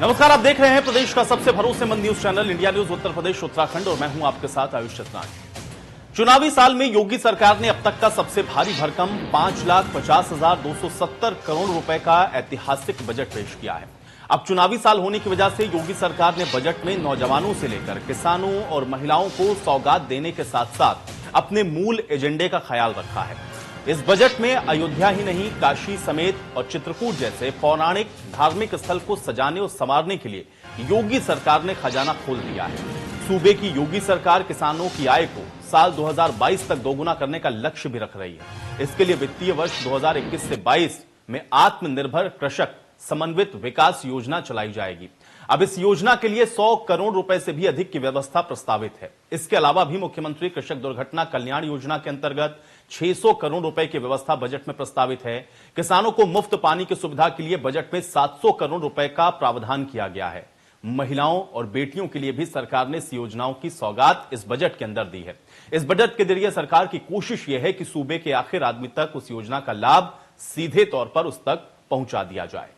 नमस्कार, आप देख रहे हैं प्रदेश का सबसे भरोसेमंद news channel India news Uttar Pradesh Uttarakhand और मैं हूं आपके साथ आयुष चतनानी। चुनावी साल में योगी सरकार ने अब तक का सबसे भारी भरकम 5,50,270 करोड़ रुपए का ऐतिहासिक बजट पेश किया है। अब चुनावी साल होने की वजह से योगी सरकार ने बजट में नौजवानों से लेकर किसानों और महिलाओं को सौगात देने के साथ साथ अपने मूल एजेंडे का ख्याल रखा है। इस बजट में अयोध्या ही नहीं, काशी समेत और चित्रकूट जैसे पौराणिक धार्मिक स्थल को सजाने और संवारने के लिए योगी सरकार ने खजाना खोल दिया है। सूबे की योगी सरकार किसानों की आय को साल 2022 तक दोगुना करने का लक्ष्य भी रख रही है। इसके लिए वित्तीय वर्ष 2021 से 22 में आत्मनिर्भर कृषक समन्वित विकास योजना चलाई जाएगी। अब इस योजना के लिए 100 करोड़ रुपए से भी अधिक की व्यवस्था प्रस्तावित है। इसके अलावा भी मुख्यमंत्री कृषक दुर्घटना कल्याण योजना के अंतर्गत 600 करोड़ रुपए की व्यवस्था बजट में प्रस्तावित है। किसानों को मुफ्त पानी की सुविधा के लिए बजट में 700 करोड़ रुपए का प्रावधान किया गया है। महिलाओं और बेटियों के लिए भी सरकार ने इस योजनाओं की सौगात इस बजट के अंदर दी है। इस बजट के जरिए सरकार की कोशिश यह है कि सूबे के आखिर आदमी तक उस योजना का लाभ सीधे तौर पर उस तक पहुंचा दिया जाए।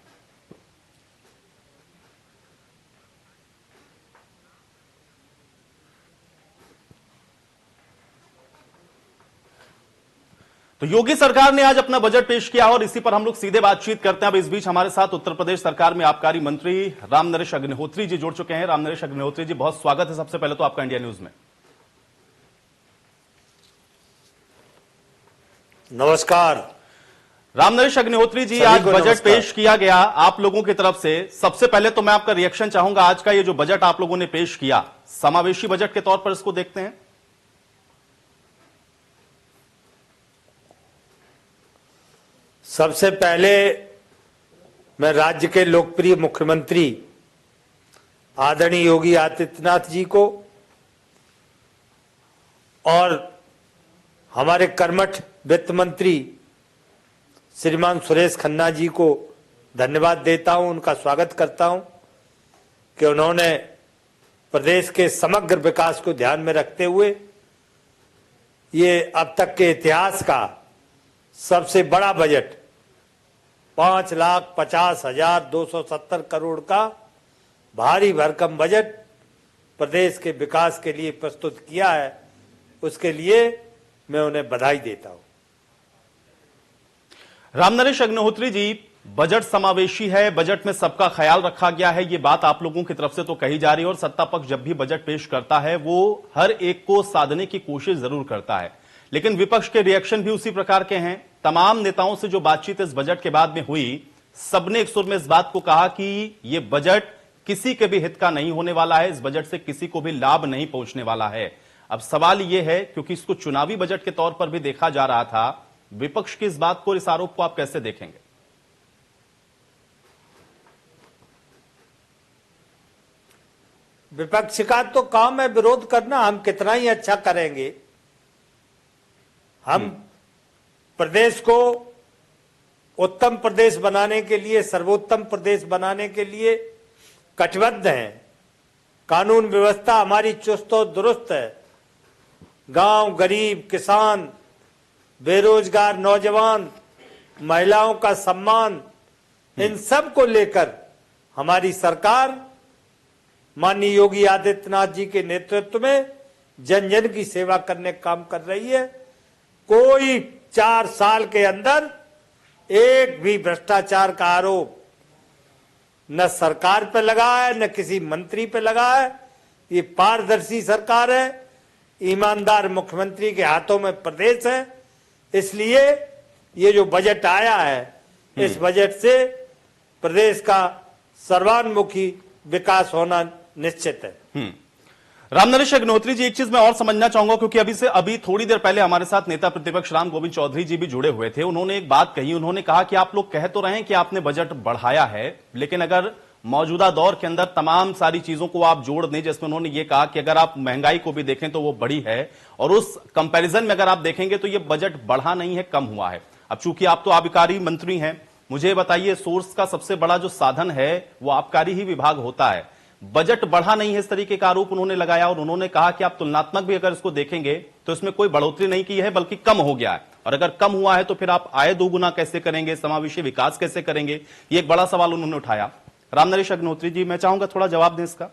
तो योगी सरकार ने आज अपना बजट पेश किया और इसी पर हम लोग सीधे बातचीत करते हैं। अब इस बीच हमारे साथ उत्तर प्रदेश सरकार में आबकारी मंत्री रामनरेश अग्निहोत्री जी जुड़ चुके हैं। रामनरेश अग्निहोत्री जी, बहुत स्वागत है सबसे पहले तो आपका इंडिया न्यूज में। नमस्कार रामनरेश अग्निहोत्री जी, आज बजट पेश किया गया आप लोगों की तरफ से। सबसे पहले तो मैं आपका रिएक्शन चाहूंगा। आज का ये जो बजट आप लोगों ने पेश किया, समावेशी बजट के तौर पर इसको देखते हैं? सबसे पहले मैं राज्य के लोकप्रिय मुख्यमंत्री आदरणीय योगी आदित्यनाथ जी को और हमारे कर्मठ वित्त मंत्री श्रीमान सुरेश खन्ना जी को धन्यवाद देता हूं, उनका स्वागत करता हूं कि उन्होंने प्रदेश के समग्र विकास को ध्यान में रखते हुए ये अब तक के इतिहास का सबसे बड़ा बजट 5,50,270 करोड़ का भारी भरकम बजट प्रदेश के विकास के लिए प्रस्तुत किया है। उसके लिए मैं उन्हें बधाई देता हूं। रामनरेश अग्निहोत्री जी, बजट समावेशी है, बजट में सबका ख्याल रखा गया है, ये बात आप लोगों की तरफ से तो कही जा रही है और सत्ता पक्ष जब भी बजट पेश करता है वो हर एक को साधने की कोशिश जरूर करता है, लेकिन विपक्ष के रिएक्शन भी उसी प्रकार के हैं। तमाम नेताओं से जो बातचीत इस बजट के बाद में हुई, सबने एक सुर में इस बात को कहा कि यह बजट किसी के भी हित का नहीं होने वाला है, इस बजट से किसी को भी लाभ नहीं पहुंचने वाला है। अब सवाल यह है, क्योंकि इसको चुनावी बजट के तौर पर भी देखा जा रहा था, विपक्ष की इस बात को, इस आरोप को आप कैसे देखेंगे? विपक्ष का तो काम है विरोध करना, हम कितना ही अच्छा करेंगे। हम प्रदेश को उत्तम प्रदेश बनाने के लिए, सर्वोत्तम प्रदेश बनाने के लिए कटिबद्ध हैं। कानून व्यवस्था हमारी चुस्त और दुरुस्त है। गांव, गरीब, किसान, बेरोजगार नौजवान, महिलाओं का सम्मान, इन सब को लेकर हमारी सरकार माननीय योगी आदित्यनाथ जी के नेतृत्व में जन जन की सेवा करने का काम कर रही है। कोई 4 साल के अंदर एक भी भ्रष्टाचार का आरोप न सरकार पे लगा है, न किसी मंत्री पे लगा है। ये पारदर्शी सरकार है, ईमानदार मुख्यमंत्री के हाथों में प्रदेश है। इसलिए ये जो बजट आया है, इस बजट से प्रदेश का सर्वान्मुखी विकास होना निश्चित है। रामनरेश अग्निहोत्री जी, एक चीज मैं और समझना चाहूंगा, क्योंकि अभी थोड़ी देर पहले हमारे साथ नेता प्रतिपक्ष राम गोविंद चौधरी जी भी जुड़े हुए थे। उन्होंने एक बात कही, उन्होंने कहा कि आप लोग कह तो रहे हैं कि आपने बजट बढ़ाया है, लेकिन अगर मौजूदा दौर के अंदर तमाम सारी चीजों को आप जोड़ दें, जिसमें उन्होंने ये कहा कि अगर आप महंगाई को भी देखें तो वो बढ़ी है, और उस कंपैरिजन में अगर आप देखेंगे तो ये बजट बढ़ा नहीं है, कम हुआ है। अब चूंकि आप तो आबकारी मंत्री हैं, मुझे बताइए, सोर्स का सबसे बड़ा जो साधन है वो आबकारी ही विभाग होता है। बजट बढ़ा नहीं है, इस तरीके का आरोप उन्होंने लगाया, और उन्होंने कहा कि आप तुलनात्मक भी अगर इसको देखेंगे तो इसमें कोई बढ़ोतरी नहीं की है, बल्कि कम हो गया है। और अगर कम हुआ है तो फिर आप आय दोगुना कैसे करेंगे, समावेशी विकास कैसे करेंगे, ये एक बड़ा सवाल उन्होंने उठाया। रामनरेश अग्निहोत्री जी, मैं चाहूंगा थोड़ा जवाब दें इसका।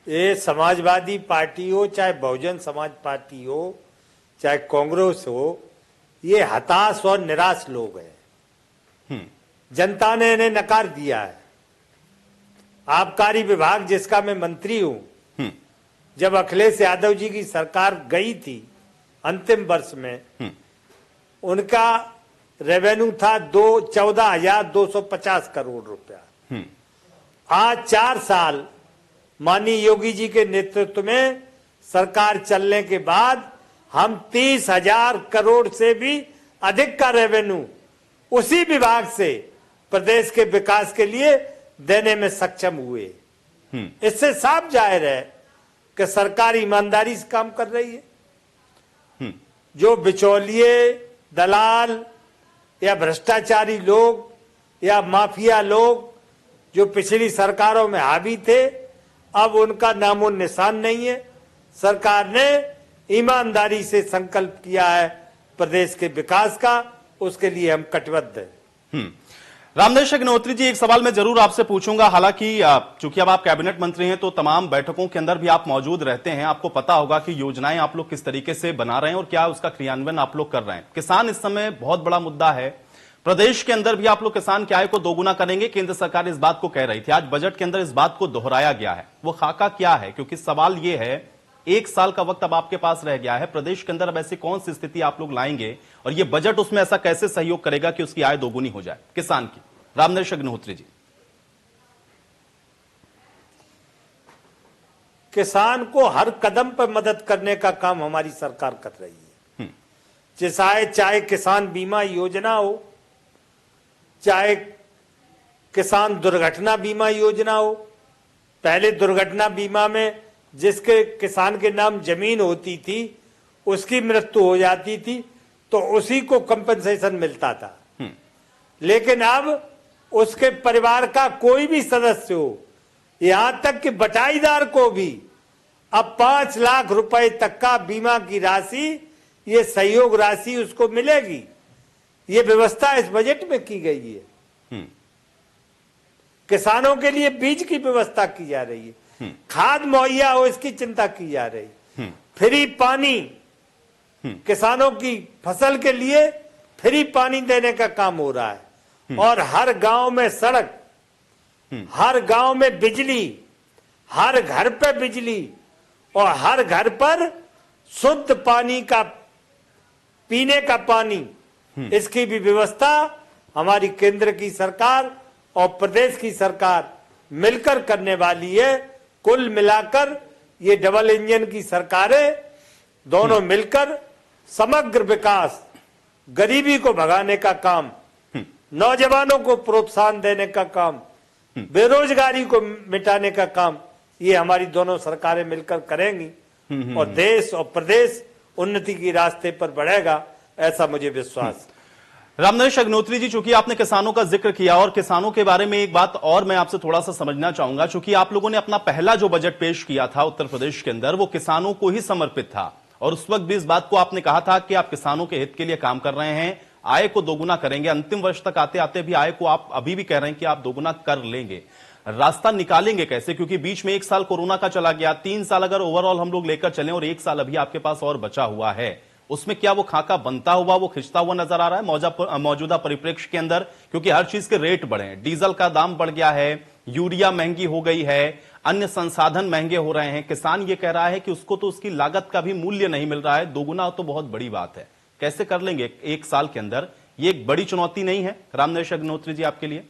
ये समाजवादी पार्टी हो, चाहे बहुजन समाज पार्टी हो, चाहे कांग्रेस हो, ये हताश और निराश लोग हैं। जनता ने इन्हें नकार दिया है। आबकारी विभाग, जिसका मैं मंत्री हूं, जब अखिलेश यादव जी की सरकार गई थी अंतिम वर्ष में, उनका रेवेन्यू था 14,250 करोड़ रुपया। आज 4 साल माननीय योगी जी के नेतृत्व में सरकार चलने के बाद हम 30,000 करोड़ से भी अधिक का रेवेन्यू उसी विभाग से प्रदेश के विकास के लिए देने में सक्षम हुए। इससे साफ जाहिर है कि सरकार ईमानदारी से काम कर रही है। जो बिचौलिए, दलाल या भ्रष्टाचारी लोग या माफिया लोग जो पिछली सरकारों में हावी थे, अब उनका नामो निशान नहीं है। सरकार ने ईमानदारी से संकल्प किया है प्रदेश के विकास का, उसके लिए हम कटिबद्ध हैं। रामनरेश अग्निहोत्री जी, एक सवाल मैं जरूर आपसे पूछूंगा। हालांकि चूंकि अब आप कैबिनेट मंत्री हैं तो तमाम बैठकों के अंदर भी आप मौजूद रहते हैं, आपको पता होगा कि योजनाएं आप लोग किस तरीके से बना रहे हैं और क्या उसका क्रियान्वयन आप लोग कर रहे हैं। किसान इस समय बहुत बड़ा मुद्दा है। प्रदेश के अंदर भी आप लोग किसान की आय को दोगुना करेंगे, केंद्र सरकार इस बात को कह रही थी। आज बजट के अंदर इस बात को दोहराया गया है। वो खाका क्या है? क्योंकि सवाल ये है, 1 साल का वक्त अब आपके पास रह गया है। प्रदेश के अंदर अब ऐसी कौन सी स्थिति आप लोग लाएंगे और ये बजट उसमें ऐसा कैसे सहयोग करेगा कि उसकी आय दोगुनी हो जाए किसान की? रामनरेश अग्निहोत्री जी। किसान को हर कदम पर मदद करने का काम हमारी सरकार कर रही है। चाहे किसान बीमा योजना हो, चाहे किसान दुर्घटना बीमा योजना हो। पहले दुर्घटना बीमा में जिसके किसान के नाम जमीन होती थी, उसकी मृत्यु हो जाती थी तो उसी को कंपनसेशन मिलता था। लेकिन अब उसके परिवार का कोई भी सदस्य हो, यहां तक कि बटाईदार को भी अब 5 लाख रुपए तक का बीमा की राशि, ये सहयोग राशि उसको मिलेगी। ये व्यवस्था इस बजट में की गई है। किसानों के लिए बीज की व्यवस्था की जा रही है, खाद मुहैया हो इसकी चिंता की जा रही। फ्री पानी, किसानों की फसल के लिए फ्री पानी देने का काम हो रहा है। और हर गांव में सड़क, हर गांव में बिजली, हर घर पे बिजली और हर घर पर शुद्ध पानी का, पीने का पानी, इसकी भी व्यवस्था हमारी केंद्र की सरकार और प्रदेश की सरकार मिलकर करने वाली है। कुल मिलाकर ये डबल इंजन की सरकारें दोनों मिलकर समग्र विकास, गरीबी को भगाने का काम, नौजवानों को प्रोत्साहन देने का काम, बेरोजगारी को मिटाने का काम, ये हमारी दोनों सरकारें मिलकर करेंगी और देश और प्रदेश उन्नति की रास्ते पर बढ़ेगा, ऐसा मुझे विश्वास। रामनरेश अग्निहोत्री जी, चूंकि आपने किसानों का जिक्र किया और किसानों के बारे में एक बात और मैं आपसे थोड़ा सा समझना चाहूंगा। चूंकि आप लोगों ने अपना पहला जो बजट पेश किया था उत्तर प्रदेश के अंदर, वो किसानों को ही समर्पित था और उस वक्त भी इस बात को आपने कहा था कि आप किसानों के हित के लिए काम कर रहे हैं, आय को दोगुना करेंगे। अंतिम वर्ष तक आते आते भी आय को आप अभी भी कह रहे हैं कि आप दोगुना कर लेंगे। रास्ता निकालेंगे कैसे? क्योंकि बीच में 1 साल कोरोना का चला गया, 3 साल अगर ओवरऑल हम लोग लेकर चलें और 1 साल अभी आपके पास और बचा हुआ है, उसमें क्या वो खाका बनता हुआ, वो खिंचता हुआ नजर आ रहा है मौजूदा परिप्रेक्ष्य के अंदर? क्योंकि हर चीज के रेट बढ़े हैं, डीजल का दाम बढ़ गया है, यूरिया महंगी हो गई है, अन्य संसाधन महंगे हो रहे हैं। किसान ये कह रहा है कि उसको तो उसकी लागत का भी मूल्य नहीं मिल रहा है। दोगुना तो बहुत बड़ी बात है, कैसे कर लेंगे 1 साल के अंदर? ये एक बड़ी चुनौती नहीं है रामनरेश अग्निहोत्री जी आपके लिए?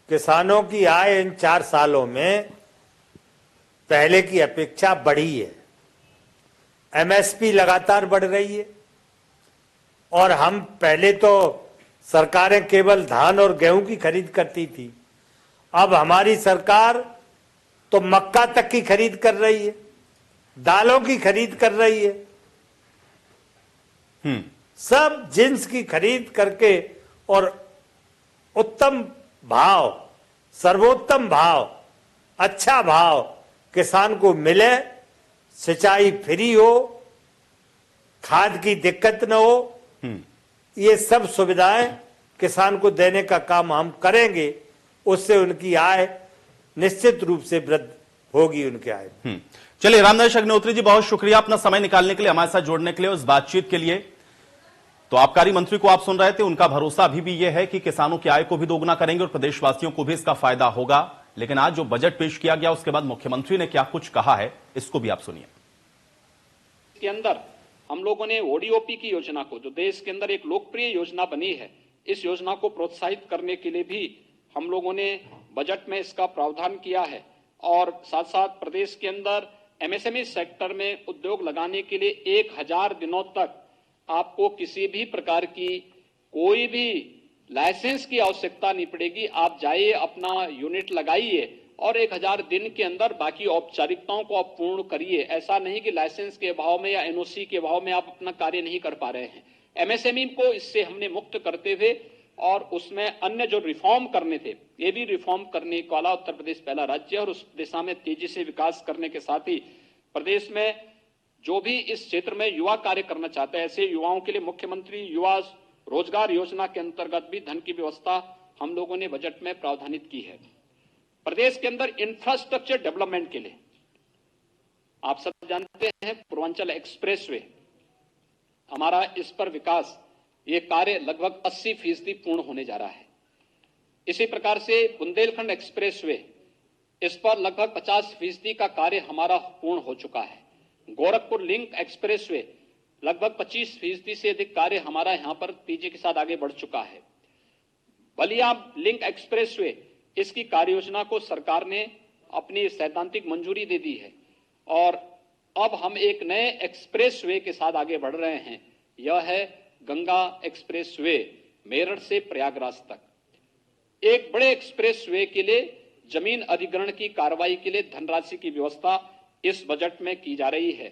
किसानों की आय इन 4 सालों में पहले की अपेक्षा बढ़ी है। एमएसपी लगातार बढ़ रही है और हम पहले तो सरकारें केवल धान और गेहूं की खरीद करती थी, अब हमारी सरकार तो मक्का तक की खरीद कर रही है, दालों की खरीद कर रही है। सब जिन्स की खरीद करके और उत्तम भाव, सर्वोत्तम भाव, अच्छा भाव किसान को मिले, सिंचाई फ्री हो, खाद की दिक्कत न हो, ये सब सुविधाएं किसान को देने का काम हम करेंगे। उससे उनकी आय निश्चित रूप से वृद्धि होगी, उनके आय। चलिए, रामनरेश अग्निहोत्री जी, बहुत शुक्रिया अपना समय निकालने के लिए, हमारे साथ जोड़ने के लिए, उस बातचीत के लिए। तो आबकारी मंत्री को आप सुन रहे थे, उनका भरोसा अभी भी यह है कि किसानों की आय को भी दोगुना करेंगे और प्रदेशवासियों को भी इसका फायदा होगा। लेकिन आज जो बजट पेश किया गया उसके बाद मुख्यमंत्री ने क्या कुछ कहा है, इसको भी आप सुनिए। के अंदर हम लोगों ने ओडीओपी की योजना को, जो देश के अंदर एक लोकप्रिय योजना बनी है, इस योजना को प्रोत्साहित करने के लिए भी हम लोगों ने बजट में इसका प्रावधान किया है। और साथ साथ प्रदेश के अंदर एमएसएमई सेक्टर में उद्योग लगाने के लिए 1000 दिनों तक आपको किसी भी प्रकार की कोई भी लाइसेंस की आवश्यकता नहीं पड़ेगी। आप जाइए, अपना यूनिट लगाइए और 1000 दिन के अंदर बाकी औपचारिकताओं को आप पूर्ण करिए। ऐसा नहीं कि लाइसेंस के अभाव में या एनओसी के अभाव में आप अपना कार्य नहीं कर पा रहे हैं। एमएसएमई को इससे हमने मुक्त करते हुए और उसमें अन्य जो रिफॉर्म करने थे, ये भी रिफॉर्म करने वाला उत्तर प्रदेश पहला राज्य है और उस दिशा में तेजी से विकास करने के साथ ही प्रदेश में जो भी इस क्षेत्र में युवा कार्य करना चाहते हैं, ऐसे युवाओं के लिए मुख्यमंत्री युवा रोजगार योजना के अंतर्गत भी धन की व्यवस्था हम लोगों ने बजट में प्रावधानित की है। प्रदेश के अंदर इंफ्रास्ट्रक्चर डेवलपमेंट के लिए आप सब जानते हैं पूर्वांचल एक्सप्रेसवे, हमारा इस पर विकास, ये कार्य लगभग 80% पूर्ण होने जा रहा है। इसी प्रकार से बुंदेलखंड एक्सप्रेसवे, इस पर लगभग 50% का कार्य हमारा पूर्ण हो चुका है। गोरखपुर लिंक एक्सप्रेसवे, लगभग 25% से अधिक कार्य हमारा यहां पर तेजी के साथ आगे बढ़ चुका है। बलिया लिंक एक्सप्रेसवे, इसकी कार्य योजना को सरकार ने अपनी सैद्धांतिक मंजूरी दे दी है और अब हम एक नए एक्सप्रेसवे के साथ आगे बढ़ रहे हैं। यह है गंगा एक्सप्रेसवे, मेरठ से प्रयागराज तक। एक बड़े एक्सप्रेसवे के लिए जमीन अधिग्रहण की कार्रवाई के लिए धनराशि की व्यवस्था इस बजट में की जा रही है।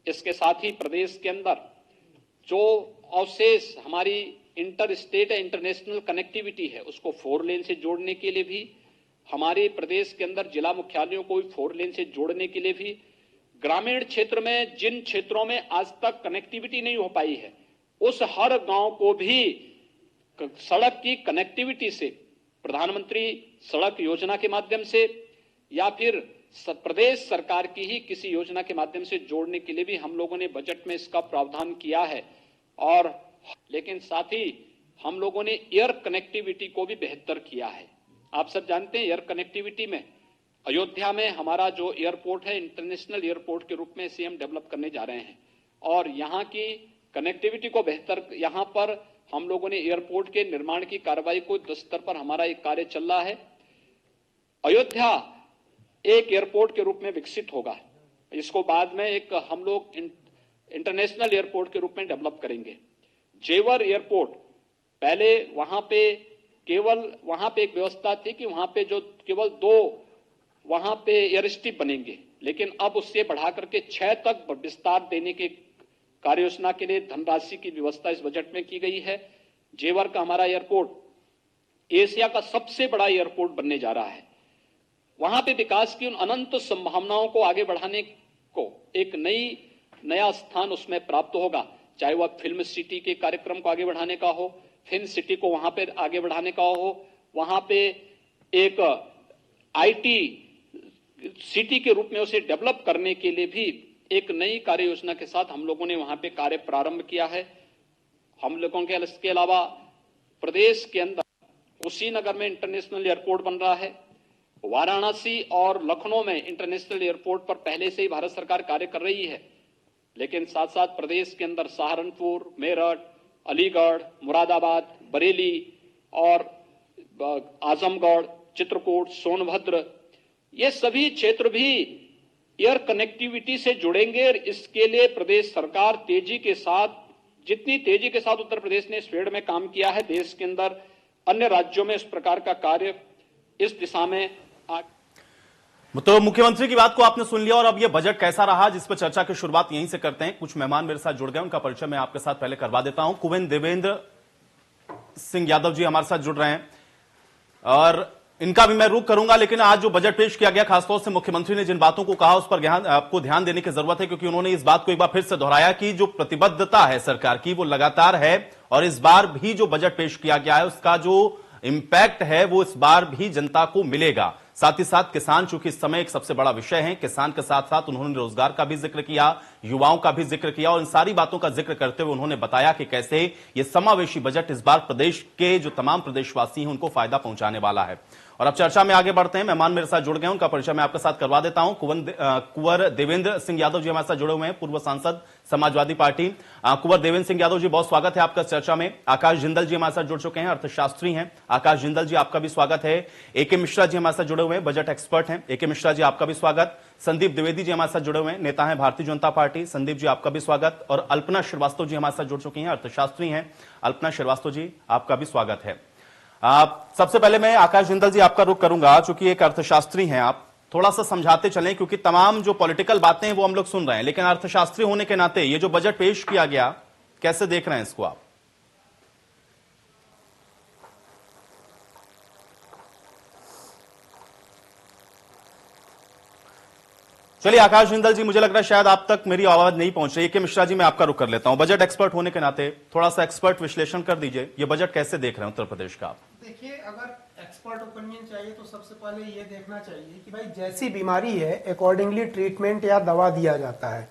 इसके साथ ही प्रदेश के अंदर जो अवशेष हमारी इंटर स्टेट इंटरनेशनल कनेक्टिविटी है, उसको 4 लेन से जोड़ने के लिए भी, हमारे प्रदेश के अंदर जिला मुख्यालयों को भी 4 लेन से जोड़ने के लिए भी, ग्रामीण क्षेत्र में जिन क्षेत्रों में आज तक कनेक्टिविटी नहीं हो पाई है, उस हर गांव को भी सड़क की कनेक्टिविटी से, प्रधानमंत्री सड़क योजना के माध्यम से या फिर प्रदेश सरकार की ही किसी योजना के माध्यम से जोड़ने के लिए भी हम लोगों ने बजट में इसका प्रावधान किया है। और लेकिन साथ ही हम लोगों ने एयर कनेक्टिविटी को भी बेहतर किया है। आप सब जानते हैं एयर कनेक्टिविटी में अयोध्या में हमारा जो एयरपोर्ट है, इंटरनेशनल एयरपोर्ट के रूप में इसे हम डेवलप करने जा रहे हैं और यहाँ की कनेक्टिविटी को बेहतर, यहाँ पर हम लोगों ने एयरपोर्ट के निर्माण की कार्रवाई को युद्ध स्तर पर हमारा एक कार्य चल रहा है। अयोध्या एक एयरपोर्ट के रूप में विकसित होगा, इसको बाद में एक हम लोग इंटरनेशनल एयरपोर्ट के रूप में डेवलप करेंगे। जेवर एयरपोर्ट, पहले वहां पे एक व्यवस्था थी कि वहां पे जो केवल 2 वहां पे एयर स्ट्रिप बनेंगे, लेकिन अब उससे बढ़ा करके 6 तक विस्तार देने के कार्य योजना के लिए धनराशि की व्यवस्था इस बजट में की गई है। जेवर का हमारा एयरपोर्ट एशिया का सबसे बड़ा एयरपोर्ट बनने जा रहा है। वहां पे विकास की उन अनंत संभावनाओं को आगे बढ़ाने को एक नया स्थान उसमें प्राप्त होगा, चाहे वह फिल्म सिटी के कार्यक्रम को आगे बढ़ाने का हो, फिल्म सिटी को वहां पे आगे बढ़ाने का हो, वहां पे एक आईटी सिटी के रूप में उसे डेवलप करने के लिए भी एक नई कार्य योजना के साथ हम लोगों ने वहां पे कार्य प्रारंभ किया है। हम लोगों के इसके अलावा प्रदेश के अंदर कुशीनगर में इंटरनेशनल एयरपोर्ट बन रहा है, वाराणसी और लखनऊ में इंटरनेशनल एयरपोर्ट पर पहले से ही भारत सरकार कार्य कर रही है, लेकिन साथ साथ प्रदेश के अंदर सहारनपुर, मेरठ, अलीगढ़, मुरादाबाद, बरेली और आजमगढ़, चित्रकूट, सोनभद्र, ये सभी क्षेत्र भी एयर कनेक्टिविटी से जुड़ेंगे और इसके लिए प्रदेश सरकार तेजी के साथ, जितनी तेजी के साथ उत्तर प्रदेश ने इस फील्ड में काम किया है, देश के अंदर अन्य राज्यों में इस प्रकार का कार्य इस दिशा में तो मुख्यमंत्री की बात को आपने सुन लिया और अब यह बजट कैसा रहा, जिस पर चर्चा की शुरुआत यहीं से करते हैं। कुछ मेहमान मेरे साथ जुड़ गए, उनका परिचय मैं आपके साथ पहले करवा देता हूं। कुवेन देवेंद्र सिंह यादव जी हमारे साथ जुड़ रहे हैं और इनका भी मैं रुख करूंगा, लेकिन आज जो बजट पेश किया गया, खासतौर से मुख्यमंत्री ने जिन बातों को कहा उस पर आपको ध्यान देने की जरूरत है, क्योंकि उन्होंने इस बात को एक बार फिर से दोहराया कि जो प्रतिबद्धता है सरकार की वो लगातार है, और इस बार भी जो बजट पेश किया गया है उसका जो इंपैक्ट है वो इस बार भी जनता को मिलेगा। साथ ही साथ किसान चूंकि इस समय एक सबसे बड़ा विषय है, किसान के साथ साथ उन्होंने रोजगार का भी जिक्र किया, युवाओं का भी जिक्र किया, और इन सारी बातों का जिक्र करते हुए उन्होंने बताया कि कैसे ये समावेशी बजट इस बार प्रदेश के जो तमाम प्रदेशवासी हैं उनको फायदा पहुंचाने वाला है। और अब चर्चा में आगे बढ़ते हैं। मेहमान मेरे साथ जुड़ गए, उनका परिचय मैं आपके साथ करवा देता हूं। कुंवर देवेंद्र सिंह यादव जी हमारे साथ जुड़े हुए हैं, पूर्व सांसद समाजवादी पार्टी। कुंवर देवेंद्र सिंह यादव जी, बहुत स्वागत है आपका चर्चा में। आकाश जिंदल जी हमारे साथ जुड़ चुके हैं, अर्थशास्त्री हैं। आकाश जिंदल जी, आपका भी स्वागत है। एके मिश्रा जी हमारे साथ जुड़े हुए हैं, बजट एक्सपर्ट हैं। एके मिश्रा जी, आपका भी स्वागत। संदीप द्विवेदी जी हमारे साथ जुड़े हुए हैं, नेता हैं भारतीय जनता पार्टी। संदीप जी, आपका भी स्वागत। और अल्पना श्रीवास्तव जी हमारे साथ जुड़ चुकी हैं, अर्थशास्त्री हैं। अल्पना श्रीवास्तव जी, आपका भी स्वागत है। सबसे पहले मैं आकाश जिंदल जी आपका रुख करूंगा, चूंकि एक अर्थशास्त्री हैं आप, थोड़ा सा समझाते चलें, क्योंकि तमाम जो पॉलिटिकल बातें हैं वो हम लोग सुन रहे हैं, लेकिन अर्थशास्त्री होने के नाते ये जो बजट पेश किया गया, कैसे देख रहे हैं इसको आप? चलिए आकाश जिंदल जी, मुझे लग रहा है शायद आप तक मेरी आवाज नहीं पहुंच रही। के मिश्रा जी, मैं आपका रुख कर लेता हूं। बजट एक्सपर्ट होने के नाते थोड़ा सा एक्सपर्ट विश्लेषण कर दीजिए, ये बजट कैसे देख रहे हैं उत्तर प्रदेश का आप? देखिए, अगर एक्सपर्ट ओपिनियन चाहिए तो सबसे पहले ये देखना चाहिए कि भाई जैसी बीमारी है अकॉर्डिंगली ट्रीटमेंट या दवा दिया जाता है।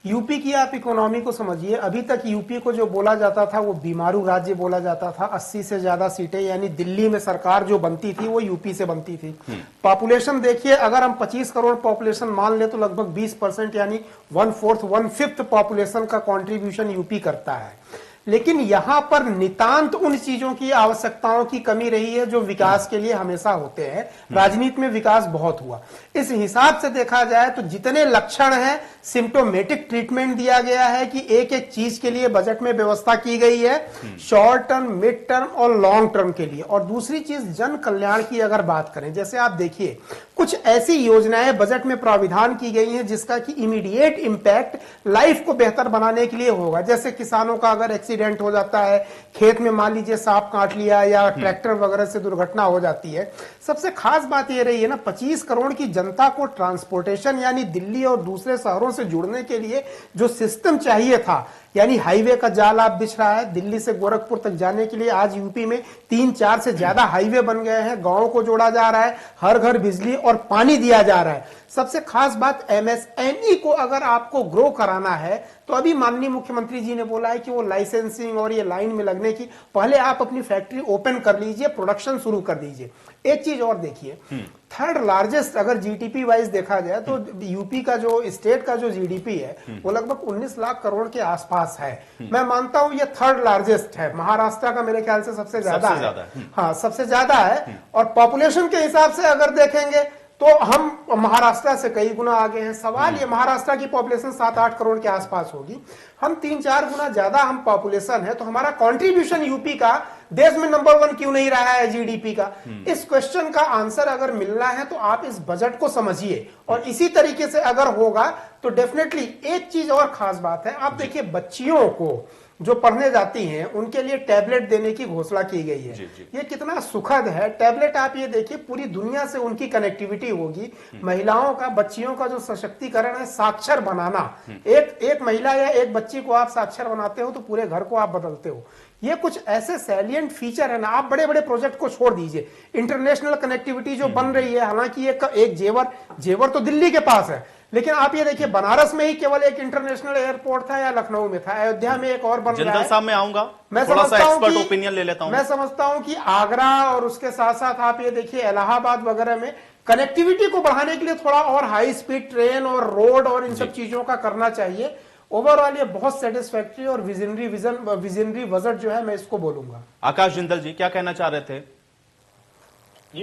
यूपी की आप इकोनॉमी को समझिए, अभी तक यूपी को जो बोला जाता था वो बीमारू राज्य बोला जाता था। 80 से ज्यादा सीटें यानी दिल्ली में सरकार जो बनती थी वो यूपी से बनती थी। पॉपुलेशन देखिए, अगर हम 25 करोड़ पॉपुलेशन मान ले तो लगभग 20% यानी 1/4 पॉपुलेशन का कंट्रीब्यूशन यूपी करता है। लेकिन यहां पर नितांत उन चीजों की आवश्यकताओं की कमी रही है जो विकास के लिए हमेशा होते हैं। राजनीति में विकास बहुत हुआ। इस हिसाब से देखा जाए तो जितने लक्षण हैं, सिम्टोमेटिक ट्रीटमेंट दिया गया है कि एक एक चीज के लिए बजट में व्यवस्था की गई है, शॉर्ट टर्म, मिड टर्म और लॉन्ग टर्म के लिए। और दूसरी चीज जन कल्याण की अगर बात करें, जैसे आप देखिए कुछ ऐसी योजनाएं बजट में प्राविधान की गई हैं जिसका कि इमीडिएट इंपैक्ट लाइफ को बेहतर बनाने के लिए होगा। जैसे किसानों का अगर एक्सीडेंट हो जाता है, खेत में मान लीजिए सांप काट लिया या ट्रैक्टर वगैरह से दुर्घटना हो जाती है, सबसे खास बात यह रही है ना, 25 करोड़ की जनता को ट्रांसपोर्टेशन यानी दिल्ली और दूसरे शहरों से जुड़ने के लिए जो सिस्टम चाहिए था, यानी हाईवे का जाल आप बिछ रहा है। दिल्ली से गोरखपुर तक जाने के लिए आज यूपी में 3-4 से ज्यादा हाईवे बन गए हैं, गांवों को जोड़ा जा रहा है, हर घर बिजली और पानी दिया जा रहा है। सबसे खास बात, एमएसएमई को अगर आपको ग्रो कराना है तो अभी माननीय मुख्यमंत्री जी ने बोला है कि वो लाइसेंसिंग और ये लाइन में लगने की पहले आप अपनी फैक्ट्री ओपन कर लीजिए, प्रोडक्शन शुरू कर दीजिए। एक चीज और देखिए, थर्ड लार्जेस्ट अगर जीडीपी वाइज देखा जाए तो यूपी का जो स्टेट का जो जीडीपी है वो लगभग 19 लाख करोड़ के आसपास है। मैं मानता हूं ये थर्ड लार्जेस्ट है। महाराष्ट्र का मेरे ख्याल से सबसे ज्यादा है। हाँ, सबसे ज्यादा है। और पॉपुलेशन के हिसाब से अगर देखेंगे तो हम महाराष्ट्र से कई गुना आगे हैं। सवाल ये, महाराष्ट्र की पॉपुलेशन 7-8 करोड़ के आसपास होगी, हम 3-4 गुना ज्यादा हम पॉपुलेशन है, तो हमारा कंट्रीब्यूशन यूपी का देश में नंबर 1 क्यों नहीं रहा है जीडीपी का? इस क्वेश्चन का आंसर अगर मिलना है तो आप इस बजट को समझिए, और इसी तरीके से अगर होगा तो डेफिनेटली। एक चीज और खास बात है, आप देखिए बच्चियों को जो पढ़ने जाती हैं उनके लिए टैबलेट देने की घोषणा की गई है। ये कितना सुखद है। टैबलेट आप ये देखिए, पूरी दुनिया से उनकी कनेक्टिविटी होगी। महिलाओं का, बच्चियों का जो सशक्तिकरण है, साक्षर बनाना। एक महिला या एक बच्ची को आप साक्षर बनाते हो तो पूरे घर को आप बदलते हो। ये कुछ ऐसे सैलिएंट फीचर है ना। आप बड़े बड़े प्रोजेक्ट को छोड़ दीजिए, इंटरनेशनल कनेक्टिविटी जो बन रही है, हालांकि एक जेवर तो दिल्ली के पास है, लेकिन आप ये देखिए बनारस में ही केवल एक इंटरनेशनल एयरपोर्ट था या लखनऊ में था, अयोध्या में एक और बन रहा है। साहब मैं आऊंगा, मैं थोड़ा सा एक्सपर्ट कि ओपिनियन ले लेता हूं। मैं समझता हूं कि आगरा और उसके साथ साथ आप ये देखिए इलाहाबाद वगैरह में कनेक्टिविटी को बढ़ाने के लिए थोड़ा और हाई स्पीड ट्रेन और रोड और इन सब चीजों का करना चाहिए। ओवरऑल ये बहुत सेटिस्फैक्टरी और विजनरी बजट जो है, मैं इसको बोलूंगा। आकाश जिंदल जी क्या कहना चाह रहे थे? जी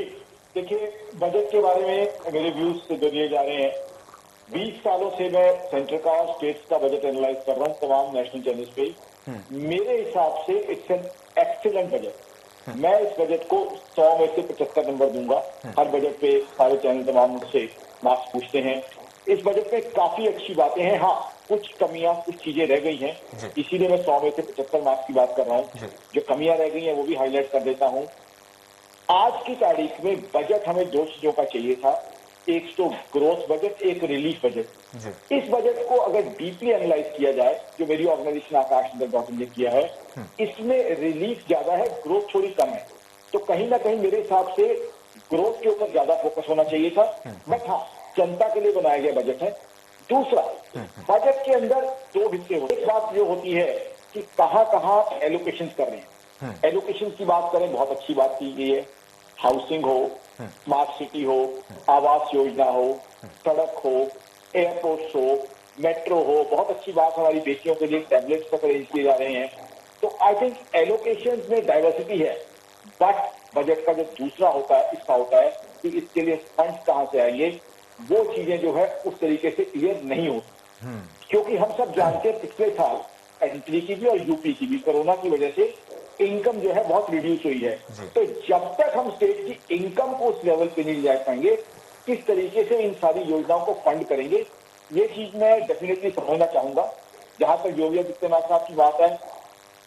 देखिए, बजट के बारे में मेरे व्यूज जो दिए जा रहे हैं, 20 सालों से मैं सेंटर का और स्टेट्स का बजट एनालाइज कर रहा हूँ तमाम नेशनल चैनल्स पे। मेरे हिसाब से इट्स एन एक्सीलेंट बजट। मैं इस बजट को 100 में से 75 नंबर दूंगा। हर बजट पे सारे चैनल तमाम मुझसे मार्क्स पूछते हैं। इस बजट में काफी अच्छी बातें हैं, हाँ कुछ कमियां, कुछ चीजें रह गई हैं, इसीलिए मैं 100 में से 75 मार्क्स की बात कर रहा हूँ। जो कमियां रह गई हैं वो भी हाईलाइट कर देता हूँ। आज की तारीख में बजट हमें दो चीजों का चाहिए था, एक तो ग्रोथ बजट, एक रिलीफ बजट। इस बजट को अगर डीपली एनालाइज किया जाए, जो मेरी ऑर्गेनाइजेशन आकाश ने किया है, इसमें रिलीफ ज्यादा है, ग्रोथ थोड़ी कम है। तो कहीं ना कहीं मेरे हिसाब से ग्रोथ के ऊपर ज्यादा फोकस होना चाहिए था। बट हाँ, जनता के लिए बनाया गया बजट है। दूसरा, बजट के अंदर दो हिस्से होते हैं। एक बात जो होती है कि कहां कहां एलोकेशन कर रहे हैं। एलोकेशन की बात करें, बहुत अच्छी बात की गई है। हाउसिंग हो, स्मार्ट सिटी हो, आवास योजना हो, सड़क हो, एयरपोर्ट्स हो, मेट्रो हो, बहुत अच्छी बात। हमारी बेटियों के लिए टैबलेट्स तक अरेंज किए जा रहे हैं। तो आई थिंक एलोकेशन में डाइवर्सिटी है। बट बजट का जो दूसरा होता है, इसका होता है कि इसके लिए फंड कहां से आएंगे, वो चीजें जो है उस तरीके से क्लियर नहीं होती। क्योंकि हम सब जानते हैं पिछले साल एंट्री की भी और यूपी की भी कोरोना की वजह से इनकम जो है बहुत रिड्यूस हुई है। तो जब तक हम स्टेट की इनकम को उस लेवल पे नहीं ले जा पाएंगे, किस तरीके से इन सारी योजनाओं को फंड करेंगे, ये चीज मैं डेफिनेटली समझना चाहूंगा। जहां तक योगी आदित्यनाथ साहब की बात है,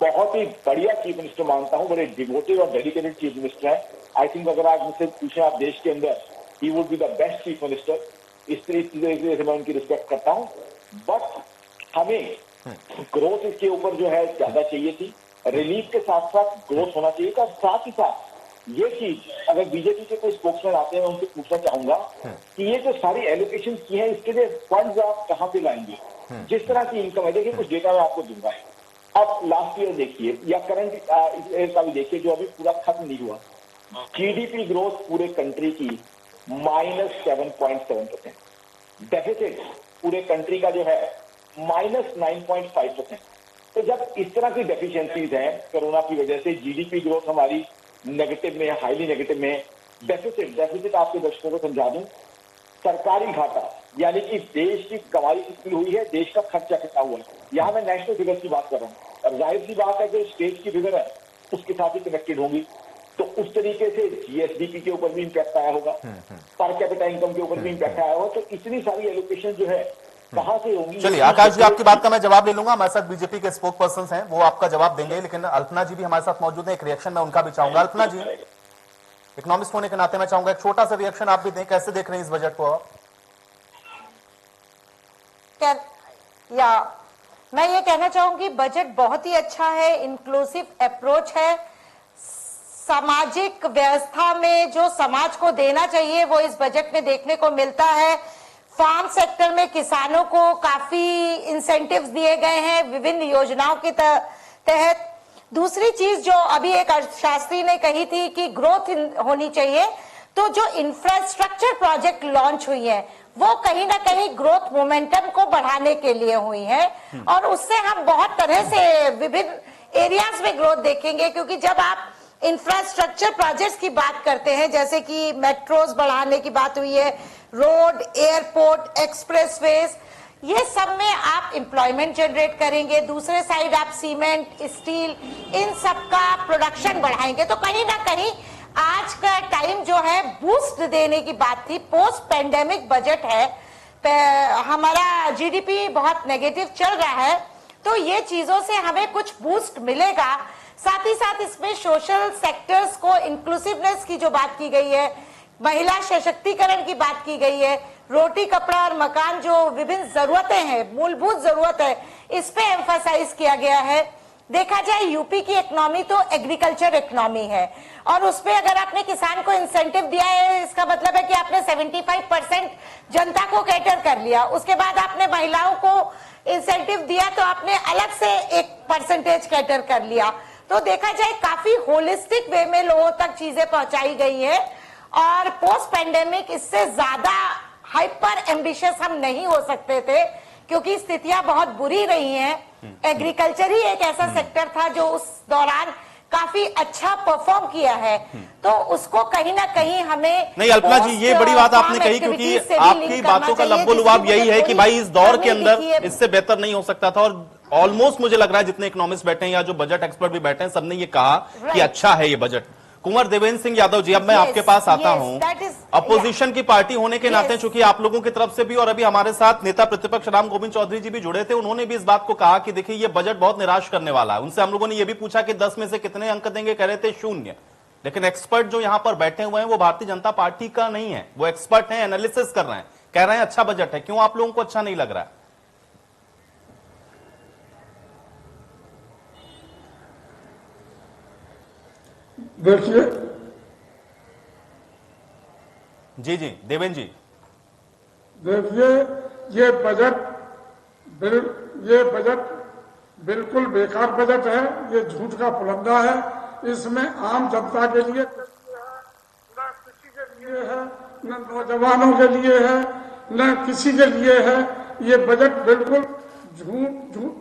बहुत ही बढ़िया चीफ मिनिस्टर मानता हूं, बड़े डिवोटेड और डेडिकेटेड चीफ मिनिस्टर है। आई थिंक अगर आज मुझसे पूछे आप देश के अंदर, he would be the best chief minister. इस तरीके से मैं उनकी रिस्पेक्ट करता हूं। बट हमें ग्रोथ इसके ऊपर जो है ज्यादा चाहिए थी, रिलीफ के साथ साथ ग्रोथ होना चाहिए था। साथ ही साथ ये चीज, अगर बीजेपी के कोई स्पोक्समैन आते हैं, मैं उनसे पूछना चाहूंगा कि ये जो सारी एलोकेशन की है, इसके लिए फंड्स आप कहां से लाएंगे? जिस तरह की इनकम है, देखिए कुछ डेटा मैं आपको दूंगा। अब लास्ट ईयर देखिए या करंट ईयर का भी देखिए, जो अभी पूरा खत्म नहीं हुआ, जीडीपी ग्रोथ पूरे कंट्री की -7.7%, डेफिसिट पूरे कंट्री का जो है -9.5%। तो जब इस तरह की डेफिशिएंसीज हैं कोरोना की वजह से, जीडीपी ग्रोथ हमारी नेगेटिव में है, हाईली नेगेटिव में, डेफिसिट आपके दर्शकों को समझा दूं, सरकारी घाटा यानी कि देश की कमाई कितनी हुई है, देश का खर्चा कितना हुआ है। यहां मैं नेशनल फिगर की बात कर रहा हूं, और जाहिर सी बात है जो स्टेट की फिगर है उसके साथ ही कनेक्टेड होंगी। तो उस तरीके से जीएसडीपी के ऊपर भी इंपैक्ट आया होगा, पर कैपिटा इनकम के ऊपर भी इंपैक्ट आया होगा। तो इतनी सारी एलोकेशन जो है कहां से होंगी? चलिए आकाश जी, आपकी बात का मैं जवाब ले लूंगा। हमारे साथ बीजेपी के स्पोक पर्सन हैं, वो आपका जवाब देंगे, लेकिन अल्पना जी भी हमारे साथ मौजूद है। एक रिएक्शन मैं उनका भी चाहूंगा। अल्पना जी, इकोनॉमिस्ट होने के नाते मैं चाहूंगा एक छोटा सा रिएक्शन आप भी दें, कैसे देख रहे हैं इस बजट को आप? मैं ये कहना चाहूंगी बजट बहुत ही अच्छा है, इंक्लूसिव अप्रोच है। सामाजिक व्यवस्था में जो समाज को देना चाहिए वो इस बजट में देखने को मिलता है। फार्म सेक्टर में किसानों को काफी इंसेंटिव्स दिए गए हैं विभिन्न योजनाओं के तहत। दूसरी चीज जो अभी एक अर्थशास्त्री ने कही थी कि ग्रोथ होनी चाहिए, तो जो इंफ्रास्ट्रक्चर प्रोजेक्ट लॉन्च हुई है वो कहीं ना कहीं ग्रोथ मोमेंटम को बढ़ाने के लिए हुई है, और उससे हम बहुत तरह से विभिन्न एरियाज में ग्रोथ देखेंगे। क्योंकि जब आप इंफ्रास्ट्रक्चर प्रोजेक्ट्स की बात करते हैं, जैसे कि मेट्रोज बढ़ाने की बात हुई है, रोड, एयरपोर्ट, एक्सप्रेसवेज, ये सब में आप एम्प्लॉयमेंट जनरेट करेंगे। दूसरे साइड आप सीमेंट, स्टील, इन सब का प्रोडक्शन बढ़ाएंगे। तो कहीं ना कहीं आज का टाइम जो है बूस्ट देने की बात थी। पोस्ट पेंडेमिक बजट है, हमारा जीडीपी बहुत नेगेटिव चल रहा है, तो ये चीजों से हमें कुछ बूस्ट मिलेगा। साथ ही साथ इसमें सोशल सेक्टर्स को इंक्लूसिवनेस की जो बात की गई है, महिला सशक्तिकरण की बात की गई है, रोटी, कपड़ा और मकान जो विभिन्न जरूरतें हैं, मूलभूत जरूरत है, इस पे एम्फसाइज किया गया है। देखा जाए यूपी की इकोनॉमी तो एग्रीकल्चर इकोनॉमी है, और उसपे अगर आपने किसान को इंसेंटिव दिया है, इसका मतलब है कि आपने 75% जनता को कैटर कर लिया। उसके बाद आपने महिलाओं को इंसेंटिव दिया तो आपने अलग से 1% कैटर कर लिया। तो देखा जाए काफी होलिस्टिक वे में लोगों तक चीजें पहुंचाई गई है, और पोस्ट पेंडेमिक इससे ज्यादा हाइपर एम्बिशियस हम नहीं हो सकते थे, क्योंकि स्थितियां बहुत बुरी रही हैं। एग्रीकल्चर ही एक ऐसा सेक्टर था जो उस दौरान काफी अच्छा परफॉर्म किया है, तो उसको कहीं ना कहीं हमें नहीं। अल्पना जी, ये बड़ी बात आपने कही, क्योंकि आपकी बातों का लब्बो लुबाब यही है कि भाई इस दौर के अंदर इससे बेहतर नहीं हो सकता था, और ऑलमोस्ट मुझे लग रहा है जितने इकोनॉमिस्ट बैठे हैं या जो बजट एक्सपर्ट भी बैठे हैं, सबने ये कहा कि अच्छा है ये बजट। कुंवर देवेंद्र सिंह यादव जी, अब मैं आपके पास आता हूं। अपोजिशन की पार्टी होने के नाते, चूंकि आप लोगों की तरफ से भी और अभी हमारे साथ नेता प्रतिपक्ष राम गोविंद चौधरी जी भी जुड़े थे, उन्होंने भी इस बात को कहा कि देखिए ये बजट बहुत निराश करने वाला है। उनसे हम लोगों ने ये भी पूछा कि 10 में से कितने अंक देंगे, कह रहे थे 0। लेकिन एक्सपर्ट जो यहां पर बैठे हुए हैं वो भारतीय जनता पार्टी का नहीं है, वो एक्सपर्ट हैं, एनालिसिस कर रहे हैं, कह रहे हैं अच्छा बजट है। क्यों आप लोगों को अच्छा नहीं लग रहा है? देखिए जी जी देवेंद्र जी, देखिए ये बजट बिल्कुल बेकार बजट है, ये झूठ का पुलंदा है। इसमें आम जनता के लिए न किसी के लिए है, न नौजवानों के लिए है, न किसी के लिए है। ये बजट बिल्कुल झूठ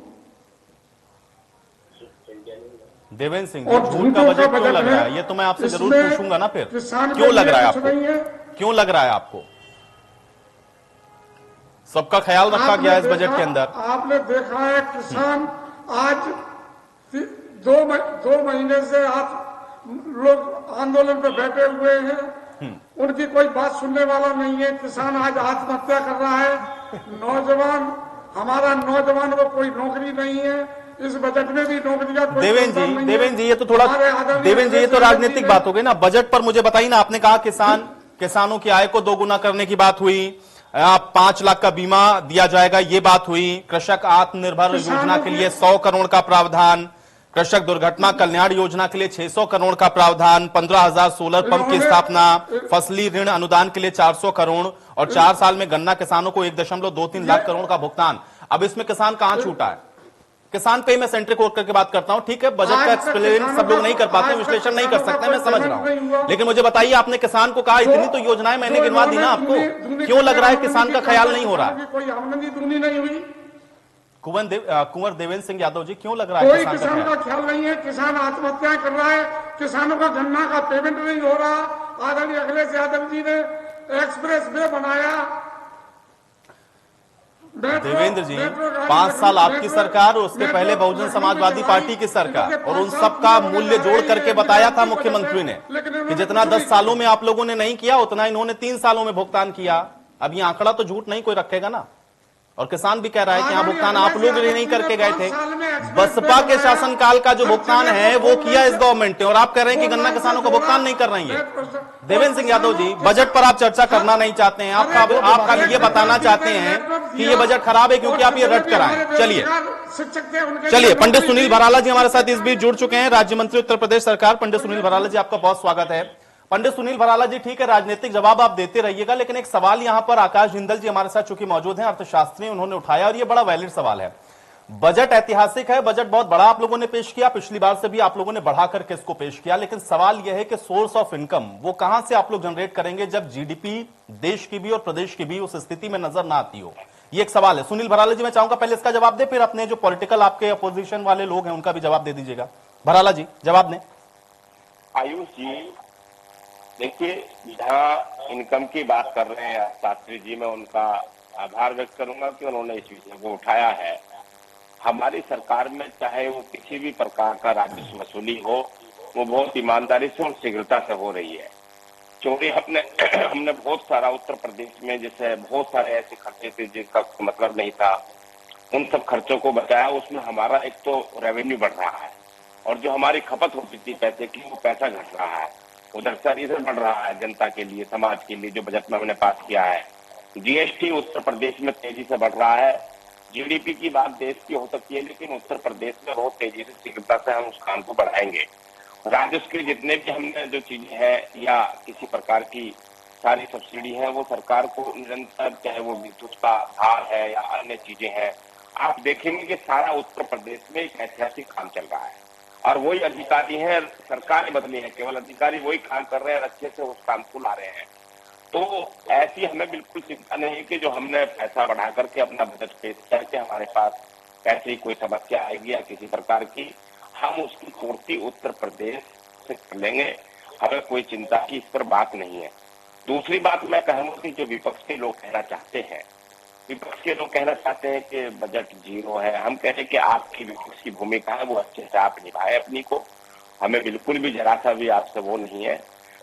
देवेंद्र सिंह जी, झूठ का बजट क्यों लग रहा है? ये तो मैं आपसे जरूर पूछूंगा ना फिर, क्यों लग रहा है आपको? क्यों लग रहा है आपको? सबका ख्याल रखा गया है इस बजट के अंदर। आपने देखा है किसान आज 2 महीने से आप लोग आंदोलन पे बैठे हुए हैं, उनकी कोई बात सुनने वाला नहीं है। किसान आज आत्महत्या कर रहा है, हमारा नौजवान को कोई नौकरी नहीं है। इस बजट में भी नौकरी का कोई देवेंद्र जी ये तो थोड़ा, देवेंद्र जी ये तो राजनीतिक बात हो गई ना। बजट पर मुझे बताइए ना, आपने कहा किसानों की आय को दोगुना करने की बात हुई, 5 लाख का बीमा दिया जाएगा ये बात हुई, कृषक आत्मनिर्भर योजना के लिए 100 करोड़ का प्रावधान, कृषक दुर्घटना कल्याण योजना के लिए 600 करोड़ का प्रावधान, 15,000 सोलर पंप की स्थापना, फसली ऋण अनुदान के लिए 400 करोड़ और 4 साल में गन्ना किसानों को 1.23 लाख करोड़ का भुगतान। अब इसमें किसान कहां छूटा है? किसान पे मैं सेंट्रिक होकर के बात करता हूं, ठीक है, बजट का एक्सप्लेन सब लोग नहीं कर पाते, विश्लेषण नहीं कर सकते, मैं समझ रहा हूं, लेकिन मुझे बताइए, आपने किसान को कहा इतनी तो योजनाएं मैंने गिनवा दी ना आपको, क्यों लग रहा है किसान का ख्याल नहीं हो रहा है? कोई आमदनी दूनी नहीं हुई। कुंवर देवेंद्र सिंह यादव जी, क्यों लग रहा है कोई किसान का ख्याल नहीं है? किसान आत्महत्या कर रहा है, किसानों का गन्ना का पेमेंट नहीं हो रहा। आदरणीय अखिलेश यादव जी ने एक्सप्रेस वे बनाया। देवेंद्र जी, 5 साल आपकी सरकार और उसके पहले बहुजन समाजवादी पार्टी की सरकार, और उन सब का मूल्य जोड़ करके बताया था मुख्यमंत्री ने कि जितना 10 सालों में आप लोगों ने नहीं किया उतना इन्होंने 3 सालों में भुगतान किया। अब ये आंकड़ा तो झूठ नहीं कोई रखेगा ना, और किसान भी कह रहा है कि यहाँ भुगतान आप लोग नहीं करके गए थे। बसपा के शासनकाल का जो भुगतान है वो किया इस गवर्नमेंट ने, और आप कह रहे हैं कि गन्ना किसानों का भुगतान नहीं कर रही है। देवेंद्र सिंह यादव जी, बजट पर आप चर्चा करना नहीं चाहते हैं, आप खाली ये बताना चाहते हैं कि ये बजट खराब है क्योंकि आप ये रद्द कराएं। चलिए, पंडित सुनील भराला जी हमारे साथ इस बीच जुड़ चुके हैं, राज्य मंत्री उत्तर प्रदेश सरकार। पंडित सुनील भराला जी, आपका बहुत स्वागत है। पंडित सुनील भराला जी, ठीक है, राजनीतिक जवाब आप देते रहिएगा, लेकिन एक सवाल यहां पर आकाश जिंदल जी हमारे साथ चूंकि मौजूद हैं, अर्थशास्त्री, उन्होंने उठाया और ये बड़ा वैलिड सवाल है। बजट ऐतिहासिक है, बजट बहुत बड़ा आप लोगों ने पेश किया, पिछली बार से भी आप लोगों ने बढ़ा करके इसको पेश किया, लेकिन सवाल यह है कि सोर्स ऑफ इनकम वो कहां से आप लोग जनरेट करेंगे जब जीडीपी देश की भी और प्रदेश की भी उस स्थिति में नजर ना आती हो? ये एक सवाल है। सुनील भराला जी, मैं चाहूंगा पहले इसका जवाब दे, फिर अपने जो पॉलिटिकल आपके अपोजिशन वाले लोग हैं उनका भी जवाब दे दीजिएगा। भराला जी, जवाब दें। आयुष जी, देखिए, जहाँ इनकम की बात कर रहे हैं शास्त्री जी, मैं उनका आभार व्यक्त करूंगा कि उन्होंने इस विषय को उठाया है। हमारी सरकार में चाहे वो किसी भी प्रकार का राजस्व वसूली हो, वो बहुत ईमानदारी से और शीघ्रता से हो रही है। चोरी हमने बहुत सारा उत्तर प्रदेश में, जैसे बहुत सारे ऐसे खर्चे थे जिनका मतलब नहीं था, उन सब खर्चों को बचाया। उसमें हमारा एक तो रेवेन्यू बढ़ रहा है, और जो हमारी खपत होती थी पैसे की, वो पैसा घट रहा है, उधर से इधर बढ़ रहा है बहुत जनता के लिए, समाज के लिए, जो बजट में हमने पास किया है। जीएसटी उत्तर प्रदेश में तेजी से बढ़ रहा है। जीडीपी की बात देश की हो सकती है, लेकिन उत्तर प्रदेश में बहुत तेजी से, शीघ्रता से हम उस काम को बढ़ाएंगे। राजस्व के जितने भी हमने जो चीजें हैं या किसी प्रकार की सारी सब्सिडी है, वो सरकार को निरंतर, चाहे वो विद्युत का भार है या अन्य चीजें हैं, आप देखेंगे कि सारा उत्तर प्रदेश में एक ऐतिहासिक काम चल रहा है। और वही अधिकारी हैं, सरकार बदली है, केवल अधिकारी वही काम कर रहे हैं, अच्छे से उस काम को ला रहे हैं। तो ऐसी हमें बिल्कुल चिंता नहीं है कि जो हमने पैसा बढ़ा करके अपना बजट पेश करके हमारे पास पैसे की कोई समस्या आएगी या किसी प्रकार की, हम उसकी पूर्ति उत्तर प्रदेश से कर लेंगे। हमें कोई चिंता की इस पर बात नहीं है। दूसरी बात मैं कहूंगा कि जो विपक्ष के लोग कहना चाहते हैं, विपक्ष के लोग कहना चाहते हैं कि बजट जीरो है। हम कहते हैं कि आपकी विपक्ष की भूमिका है वो अच्छे से आप निभाए अपनी को, हमें बिल्कुल भी जरा सा भी आपसे वो नहीं है,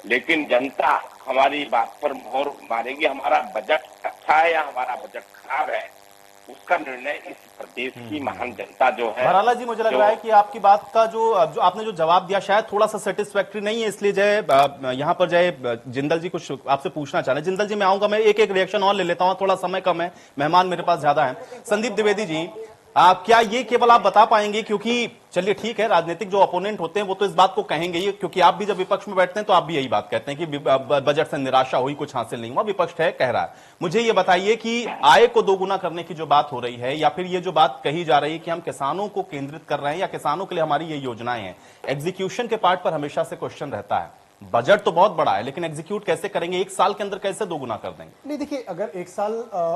लेकिन जनता हमारी बात पर मोहर मारेगी। हमारा बजट अच्छा है या हमारा बजट खराब है, उसका निर्णय इस प्रदेश की महान जनता जो है। भराला जी, मुझे लग रहा है कि आपकी बात का जो आपने जो जवाब दिया शायद थोड़ा सा सेटिस्फैक्टरी नहीं है, इसलिए यहाँ पर जिंदल जी कुछ आपसे पूछना चाह रहे हैं। जिंदल जी, मैं आऊंगा, मैं एक एक रिएक्शन और ले लेता हूं, थोड़ा समय कम है, मेहमान मेरे पास ज्यादा है। संदीप द्विवेदी जी, क्या ये केवल आप बता पाएंगे, क्योंकि चलिए ठीक है, राजनीतिक जो अपोनेंट होते हैं वो तो इस बात को कहेंगे ही, क्योंकि आप भी जब विपक्ष में बैठते हैं तो आप भी यही बात कहते हैं कि बजट से निराशा हुई, कुछ हासिल नहीं हुआ, विपक्ष कह रहा है। मुझे ये बताइए कि आय को दोगुना करने की जो बात हो रही है, या फिर ये जो बात कही जा रही है कि हम किसानों को केंद्रित कर रहे हैं या किसानों के लिए हमारी ये योजनाएं हैं, एग्जीक्यूशन के पार्ट पर हमेशा से क्वेश्चन रहता है। बजट तो बहुत बड़ा है, लेकिन एग्जीक्यूट कैसे करेंगे, एक साल के अंदर कैसे दोगुना कर देंगे? नहीं, देखिए, अगर एक साल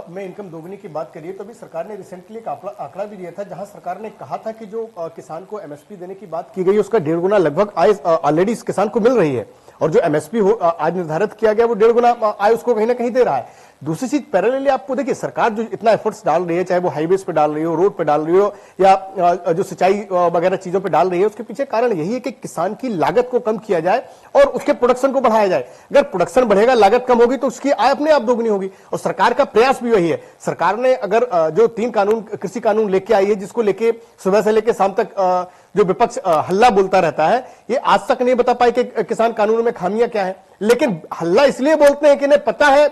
में इनकम दोगुनी की बात करिए तो अभी सरकार ने रिसेंटली एक आंकड़ा भी दिया था, जहां सरकार ने कहा था कि जो किसान को एमएसपी देने की बात की गई उसका 1.5 गुना लगभग आय ऑलरेडी इस किसान को मिल रही है, और जो एमएसपी आज निर्धारित किया गया वो 1.5 गुना आय उसको कहीं ना कहीं दे रहा है। दूसरी चीज, पैरेलली आपको देखिए, सरकार जो इतना एफर्ट्स डाल रही है, चाहे वो हाईवेज पे डाल रही हो, रोड पे डाल रही हो, या जो सिंचाई वगैरह चीजों पे डाल रही है, उसके पीछे कारण यही है कि किसान की लागत को कम किया जाए और उसके प्रोडक्शन को बढ़ाया जाए। अगर प्रोडक्शन बढ़ेगा, लागत कम होगी, तो उसकी आय अपने आप दोगुनी होगी, और सरकार का प्रयास भी वही है। सरकार ने अगर जो 3 कानून, कृषि कानून लेके आई है, जिसको लेके सुबह से लेके शाम तक जो विपक्ष हल्ला बोलता रहता है, ये आज तक नहीं बता पाए कि किसान कानूनों में खामियां क्या है, लेकिन हल्ला इसलिए बोलते हैं कि इन्हें पता है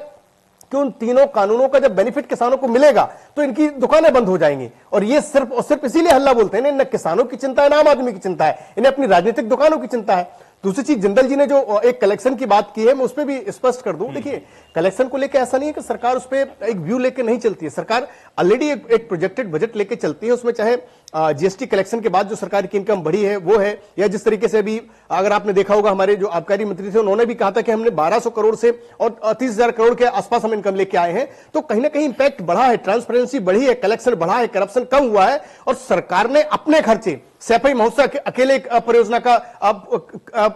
कि उन तीनों कानूनों का जब बेनिफिट किसानों को मिलेगा तो इनकी दुकानें बंद हो जाएंगी, और ये सिर्फ और सिर्फ इसीलिए हल्ला बोलते हैं। इन्हें न किसानों की चिंता है, न आम आदमी की चिंता है, इन्हें अपनी राजनीतिक दुकानों की चिंता है। दूसरी चीज, जिंदल जी ने जो एक कलेक्शन की बात की है, मैं उस पर भी स्पष्ट कर दूं। देखिए, कलेक्शन को लेकर ऐसा नहीं है कि सरकार उस पर एक व्यू लेके नहीं चलती है, सरकार ऑलरेडी एक प्रोजेक्टेड बजट लेके चलती है। उसमें चाहे जीएसटी कलेक्शन के बाद जो सरकार की इनकम बढ़ी है वो है, या जिस तरीके से अभी अगर आपने देखा होगा, हमारे जो आबकारी मंत्री थे उन्होंने भी कहा था कि हमने 1200 करोड़ से और 30,000 करोड़ के आसपास हम इनकम लेके आए हैं, तो कहीं ना कहीं इंपैक्ट बढ़ा है, ट्रांसपेरेंसी बढ़ी है, कलेक्शन बढ़ा है, करप्शन कम हुआ है, और सरकार ने अपने खर्चे, सैफई महोत्सव अकेले परियोजना का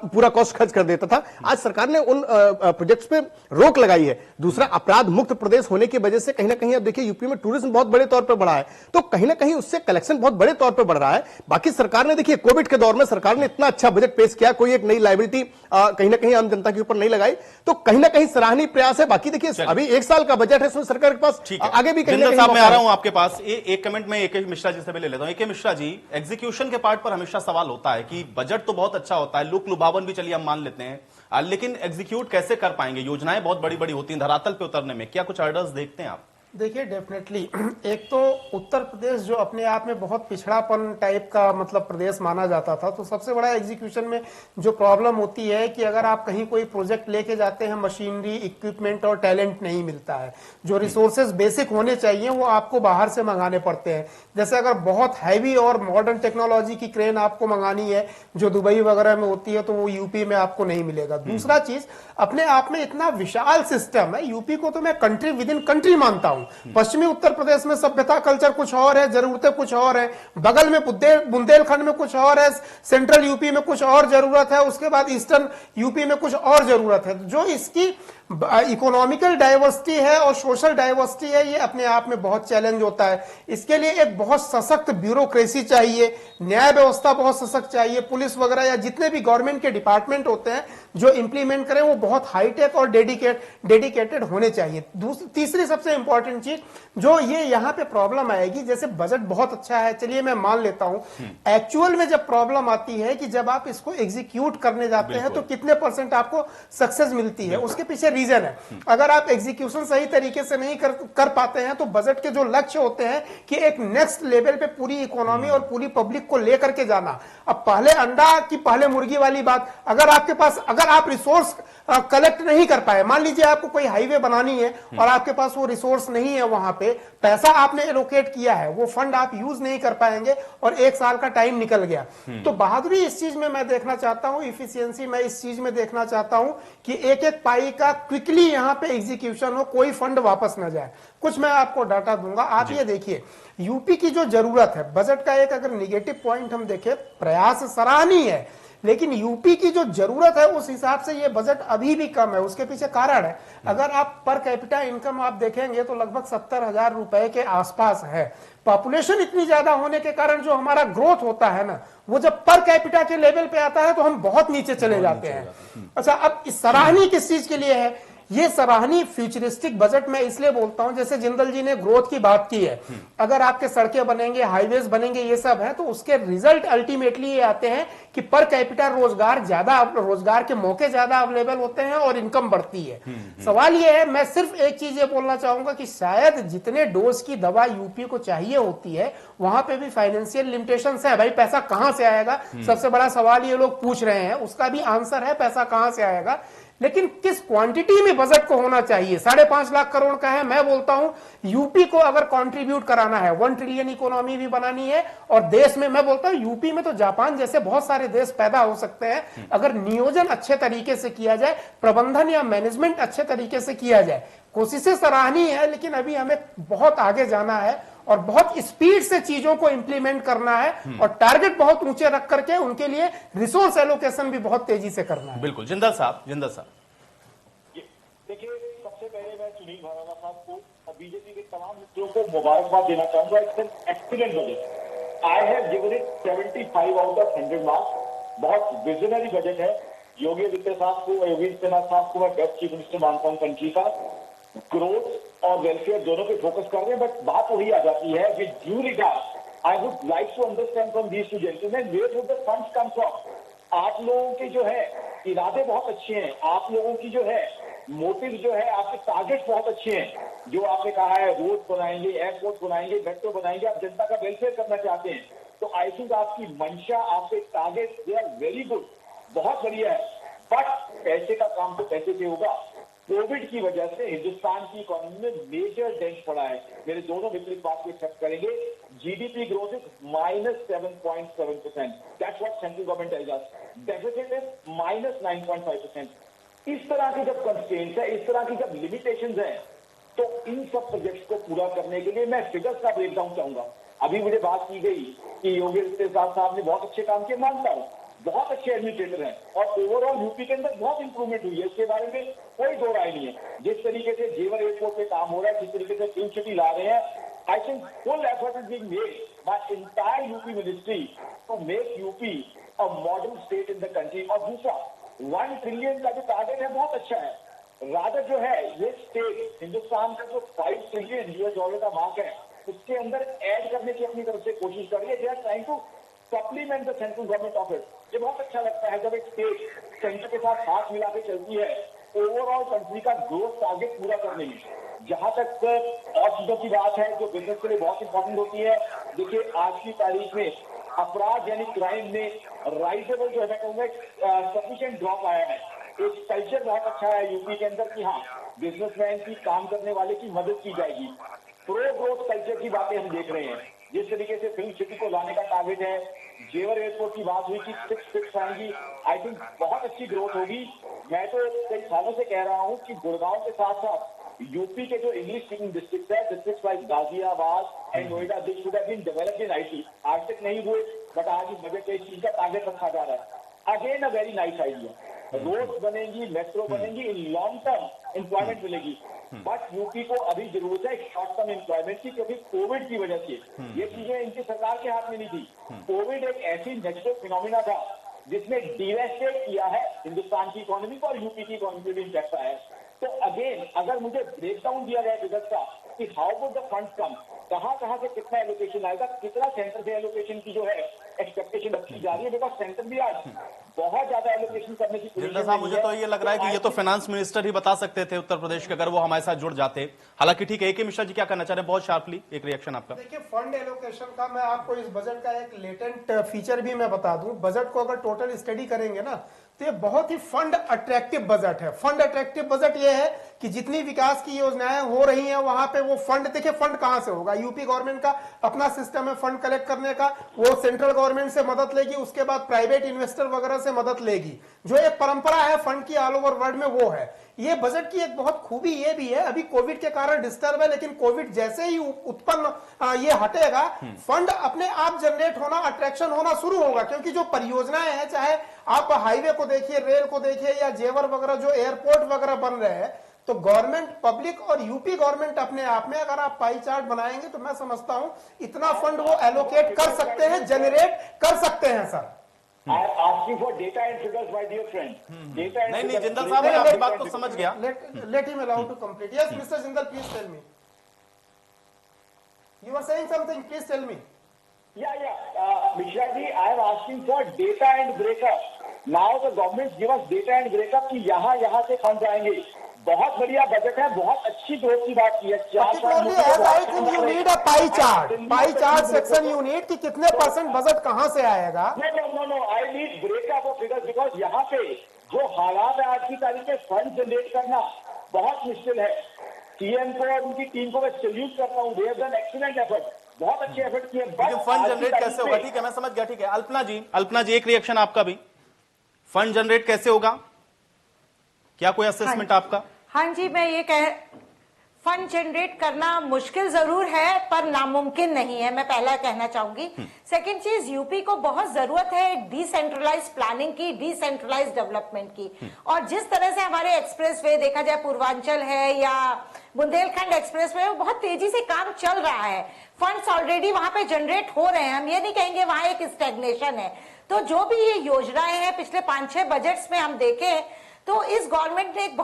पूरा कॉस्ट खर्च कर देता था, आज सरकार ने उन प्रोजेक्ट्स पे रोक लगाई है। दूसरा, अपराध मुक्त प्रदेश होने की वजह से कहीं ना कहीं अब देखिए यूपी में टूरिज्म बहुत बड़े तौर पर बढ़ा है, तो कहीं ना कहीं उससे कलेक्शन बहुत बड़े तौर पर बढ़ रहा है। बाकी सरकार ने देखिए, कोविड के दौर में सरकार ने इतना अच्छा बजट पेश किया, कोई एक नई लायबिलिटी कहीं ना कहीं आम जनता के ऊपर नहीं लगाई, तो कहीं ना कहीं सराहनीय प्रयास है। बाकी देखिए, अभी 1 साल का बजट है, इसमें सरकार के पास आगे भी कहीं ना कहीं। मैं आ रहा हूं आपके पास, एक कमेंट में AK मिश्रा जी से भी ले लेता हूं। AK मिश्रा जी, एग्जीक्यूशन के पार्ट पर हमेशा सवाल होता है कि बजट तो बहुत अच्छा होता है, लुक लुभावन भी चलिए हम मान लेते हैं, लेकिन एग्जीक्यूट कैसे कर पाएंगे? योजनाएं बहुत बड़ी बड़ी होती हैं, धरातल पे उतरने में क्या कुछ हर्डल्स देखते हैं आप? देखिए, डेफिनेटली एक तो उत्तर प्रदेश जो अपने आप में बहुत पिछड़ापन टाइप का मतलब प्रदेश माना जाता था, तो सबसे बड़ा एग्जीक्यूशन में जो प्रॉब्लम होती है कि अगर आप कहीं कोई प्रोजेक्ट लेके जाते हैं, मशीनरी, इक्विपमेंट और टैलेंट नहीं मिलता है, जो रिसोर्सेज बेसिक होने चाहिए वो आपको बाहर से मंगाने पड़ते हैं। जैसे अगर बहुत हैवी और मॉडर्न टेक्नोलॉजी की क्रेन आपको मंगानी है जो दुबई वगैरह में होती है, तो वो यूपी में आपको नहीं मिलेगा। दूसरा चीज, अपने आप में इतना विशाल सिस्टम है, यूपी को तो मैं कंट्री विद इन कंट्री मानता हूं। पश्चिमी उत्तर प्रदेश में सभ्यता, कल्चर कुछ और है, जरूरतें कुछ और है, बगल में बुंदेलखंड में कुछ और है, सेंट्रल यूपी में कुछ और जरूरत है, उसके बाद ईस्टर्न यूपी में कुछ और जरूरत है। जो इसकी इकोनॉमिकल डाइवर्सिटी है और सोशल डाइवर्सिटी है, ये अपने आप में बहुत चैलेंज होता है। इसके लिए एक बहुत सशक्त ब्यूरोक्रेसी चाहिए, न्याय व्यवस्था बहुत सशक्त चाहिए, पुलिस वगैरह या जितने भी गवर्नमेंट के डिपार्टमेंट होते हैं जो इंप्लीमेंट करें वो बहुत हाईटेक और डेडिकेटेड होने चाहिए। तीसरी सबसे इंपॉर्टेंट चीज जो ये यहाँ पे प्रॉब्लम आएगी, जैसे बजट बहुत अच्छा है, चलिए मैं मान लेता हूं, एक्चुअल में जब प्रॉब्लम आती है कि जब आप इसको एग्जीक्यूट करने जाते हैं तो कितने % आपको सक्सेस मिलती है, उसके पीछे रीजन है। अगर आप एग्जीक्यूशन सही तरीके से नहीं कर पाते हैं तो बजट के जो लक्ष्य होते हैं कि एक नेक्स्ट लेवल पे पूरी इकोनॉमी और पूरी पब्लिक को लेकर के जाना, अब पहले अंडा की पहले मुर्गी वाली बात, अगर आपके पास, अगर आप रिसोर्स कलेक्ट नहीं कर पाए, मान लीजिए आपको कोई हाईवे बनानी है और आपके पास वो रिसोर्स नहीं है, वहां पे पैसा आपने एलोकेट किया है, वो फंड आप यूज नहीं कर पाएंगे और 1 साल का टाइम निकल गया। तो बहादुरी इस चीज में मैं देखना चाहता हूं, इफिशियंसी मैं इस चीज में देखना चाहता हूं कि एक एक पाई का क्विकली यहां पे एग्जीक्यूशन हो, कोई फंड वापस न जाए। कुछ मैं आपको डाटा दूंगा, आप ये देखिए, यूपी की जो जरूरत है, बजट का एक अगर निगेटिव पॉइंट हम देखें, प्रयास सराहनीय है, लेकिन यूपी की जो जरूरत है उस हिसाब से ये बजट अभी भी कम है। उसके पीछे कारण है, अगर आप पर कैपिटा इनकम आप देखेंगे तो लगभग 70,000 रुपए के आसपास है। पॉपुलेशन इतनी ज्यादा होने के कारण जो हमारा ग्रोथ होता है ना, वो जब पर कैपिटा के लेवल पे आता है तो हम बहुत नीचे चले जाते हैं। अच्छा, अब इस सराहनीय किस चीज के लिए है? ये सराहनीय फ्यूचरिस्टिक बजट मैं इसलिए बोलता हूं, जैसे जिंदल जी ने ग्रोथ की बात की है, अगर आपके सड़कें बनेंगे, हाईवेज बनेंगे, ये सब है, तो उसके रिजल्ट अल्टीमेटली ये आते हैं कि पर कैपिटा रोजगार के मौके ज्यादा अवेलेबल होते हैं और इनकम बढ़ती है। सवाल ये है, मैं सिर्फ एक चीज ये बोलना चाहूंगा कि शायद जितने डोज की दवा यूपी को चाहिए होती है, वहां पे भी फाइनेंशियल लिमिटेशंस है। भाई पैसा कहां से आएगा, सबसे बड़ा सवाल ये लोग पूछ रहे हैं, उसका भी आंसर है पैसा कहां से आएगा, लेकिन किस क्वांटिटी में बजट को होना चाहिए। 5.5 लाख करोड़ का है, मैं बोलता हूं यूपी को अगर कंट्रीब्यूट कराना है, 1 ट्रिलियन इकोनॉमी भी बनानी है, और देश में मैं बोलता हूं यूपी में तो जापान जैसे बहुत सारे देश पैदा हो सकते हैं अगर नियोजन अच्छे तरीके से किया जाए, प्रबंधन या मैनेजमेंट अच्छे तरीके से किया जाए। कोशिशें सराहनीय है, लेकिन अभी हमें बहुत आगे जाना है और बहुत स्पीड से चीजों को इंप्लीमेंट करना है और टारगेट बहुत ऊंचे रख करके उनके लिए रिसोर्स एलोकेशन भी बहुत तेजी से करना है। बिल्कुल। जिंदल साहब देखिए, सबसे पहले मैं सुनील भराना साहब को और बीजेपी के तमाम मित्रों को मुबारकबाद देना चाहूंगा। It's an excellent budget. I have given it 75 out of 100 marks. बहुत विजनरी बजट है। योगी आदित्यनाथ साहब को मैं बेस्ट चीफ मिनिस्टर मानता हूं कंट्री का। ग्रोथ और वेलफेयर दोनों पे फोकस कर रहे हैं, बट बात वही आ जाती है कि due regard I would like to understand from these two gentleman where would the funds come from. आप लोगों के जो है इरादे बहुत अच्छे हैं, आप लोगों की जो है मोटिव जो है, आपके टारगेट बहुत अच्छे हैं। जो आपने कहा है रोड बनाएंगे, एयरपोर्ट बनाएंगे, मेट्रो बनाएंगे, आप जनता का वेलफेयर करना चाहते हैं, तो आई थिंक आपकी मंशा, आपके target they are very good, बहुत बढ़िया है। बट पैसे का काम तो पैसे से होगा। कोविड की वजह से हिंदुस्तान की इकोनॉमी में मेजर डेंट पड़ा है। मेरे दोनों मित्र इस बात को एक्सेप्ट करेंगे। GDP growth is -7.7%। That's what central government tells us. Deficit is -9.5%। इस तरह के जब कंस्ट्रेंट्स है, इस तरह की जब लिमिटेशंस हैं, तो इन सब प्रोजेक्ट्स को पूरा करने के लिए मैं फिगर्स का ब्रेकडाउन चाहूंगा। अभी मुझे बात की गई कि योगी आदित्यनाथ साहब ने बहुत अच्छे काम किए, मानता हूं, बहुत अच्छे एडमिनिस्ट्रेटर हैं और ओवरऑल यूपी के अंदर बहुत इंप्रूवमेंट हुई है, इसके बारे में कोई दो राय नहीं है। जिस तरीके से जेवर एयरपोर्ट पे काम हो रहा है, जिस तरीके से फिल्म सिटी ला रहे हैं, I think full effort is being made by entire UP ministry to make UP a modern state in the country. और दूसरा 1 ट्रिलियन का जो टारगेट है बहुत अच्छा है। रादर जो है ये स्टेट हिंदुस्तान का जो 5 ट्रिलियन US डॉलर का मार्क है, उसके अंदर ऐड करने की अपनी तरफ से कोशिश कर रही है। They are trying to supplement the central government of it. ये बहुत अच्छा लगता है जब एक स्टेट सेंटर के साथ हाथ मिला के चलती है ओवरऑल कंट्री का ग्रोथ टारगेट पूरा करने में। जहां तक और चीजों की बात है जो बिजनेस के लिए बहुत इंपॉर्टेंट होती है, देखिए आज की तारीख में अपराध यानी क्राइम में राइजेबल जो है मैं कहूंगा सफिशिएंट ड्रॉप आया है। एक कल्चर बहुत अच्छा है यूपी के अंदर कि हाँ बिजनेसमैन की, काम करने वाले की मदद की जाएगी। प्रो ग्रोथ कल्चर की बातें हम देख रहे हैं। जिस तरीके से फिल्म सिटी को लाने का टारगेट है, जेवर एयरपोर्ट की बात हुई कि 6 फिक्स आएंगी, आई थिंक बहुत अच्छी ग्रोथ होगी। मैं तो कई सालों से कह रहा हूं कि गुड़गांव के साथ साथ यूपी के जो इंग्लिश स्पीकिंग डिस्ट्रिक्ट है, district like Ghaziabad and Noida, this should have been developed in IT। आज तक नहीं हुए, बट आज इस बजट में इस चीज का टारगेट रखा जा रहा है। Again a very nice idea. Road बनेंगी, मेट्रो बनेंगी, इन लॉन्ग टर्म एम्प्लॉयमेंट मिलेगी। बट यूपी को अभी जरूरत है शॉर्ट टर्म एम्प्लॉयमेंट की, क्योंकि कोविड की वजह से ये चीजें इनकी सरकार के हाथ में नहीं थी। कोविड एक ऐसी नेचुरल फिनोमिना था जिसने डिवेस्टेट किया है हिंदुस्तान की इकोनॉमी को और यूपी की इकोनॉमी में इम्पैक्ट आया है। तो अगेन अगर मुझे ब्रेकडाउन दिया गया फिगर्स का कि हाउ वुड द फंड कम, कहां से कितना एलोकेशन आएगा, कितना सेंटर से एलोकेशन की जो है एक्सपेक्टेशन रखी जा रही है, बिकॉज सेंटर भी आज बहुत ज्यादा एलोकेशन करने की जिंदल साहब, मुझे तो ये लग रहा है कि ये तो फाइनेंस मिनिस्टर ही बता सकते थे उत्तर प्रदेश के, अगर वो हमारे साथ जुड़ जाते। हालांकि ठीक है, AK मिश्रा जी क्या करना चाह रहे हैं, बहुत शार्पली एक रिएक्शन आपका। देखिए फंड एलोकेशन का मैं आपको इस बजट का एक लेटेंट फीचर भी मैं बता दूं। बजट को अगर टोटल स्टडी करेंगे ना तो ये बहुत ही फंड अट्रैक्टिव बजट है। फंड अट्रैक्टिव बजट ये है कि जितनी विकास की योजनाएं हो रही हैं वहां पे वो फंड, देखिए फंड कहां से होगा, यूपी गवर्नमेंट का अपना सिस्टम है फंड कलेक्ट करने का, वो सेंट्रल गवर्नमेंट से मदद लेगी, उसके बाद प्राइवेट इन्वेस्टर वगैरह से मदद लेगी। जो एक परंपरा है फंड की ऑल ओवर वर्ल्ड में वो है। ये बजट की एक बहुत खूबी ये भी है, अभी कोविड के कारण डिस्टर्ब है, लेकिन कोविड जैसे ही उत्पन्न ये हटेगा, फंड अपने आप जनरेट होना, अट्रैक्शन होना शुरू होगा। क्योंकि जो परियोजनाएं हैं, चाहे आप हाईवे को देखिए, रेल को देखिए या जेवर वगैरह जो एयरपोर्ट वगैरह बन रहे हैं, तो गवर्नमेंट, पब्लिक और यूपी गवर्नमेंट अपने आप में अगर आप पाई चार्ट बनाएंगे तो मैं समझता हूं इतना फंड वो एलोकेट कर सकते हैं, जनरेट कर सकते हैं sir. I am asking for data and figures, my dear friend. Data and नहीं figures. जिंदल साहब मैं आपकी बात को समझ गया। Let him allow to complete. Yes, Mr. Jindal, please tell me. You were saying something. Please tell me. Yeah. Mishra ji, I am asking for data and breakup. Now the government give us data and breakup कि यहाँ से fund आएंगे। बहुत बढ़िया budget है, बहुत अच्छी growth की बात की है। Particularly as I think you need a pie chart. Pie chart section you need कि कितने % बजट कहाँ से आएगा? No. I need breakup of figures because यहाँ पे जो हालात है आज की तारीख में फंड जनरेट करना बहुत मुश्किल है। सीएम को और उनकी टीम को मैं सैल्यूट करता हूँ। They have done excellent effort. बहुत अच्छे एफर्ट किए। लेकिन फंड जनरेट कैसे होगा? ठीक है, मैं समझ गया। ठीक है, अल्पना जी एक रिएक्शन आपका भी। फंड जनरेट कैसे होगा? क्या कोई असेसमेंट आपका? हाँ जी, मैं ये फंड जनरेट करना मुश्किल जरूर है पर नामुमकिन नहीं है, मैं पहला कहना चाहूंगी। सेकंड चीज, यूपी को बहुत जरूरत है डिसेंट्रलाइज प्लानिंग की, डिसेंट्रलाइज डेवलपमेंट की। और जिस तरह से हमारे एक्सप्रेसवे देखा जाए, पूर्वांचल है या बुंदेलखंड एक्सप्रेसवे, वो बहुत तेजी से काम चल रहा है। फंड्स ऑलरेडी वहां पे जनरेट हो रहे हैं, हम ये नहीं कहेंगे वहां एक स्टैग्नेशन है। तो जो भी ये योजनाएं हैं पिछले 5-6 बजट्स में हम देखें तो इस गवर्नमेंट ने एक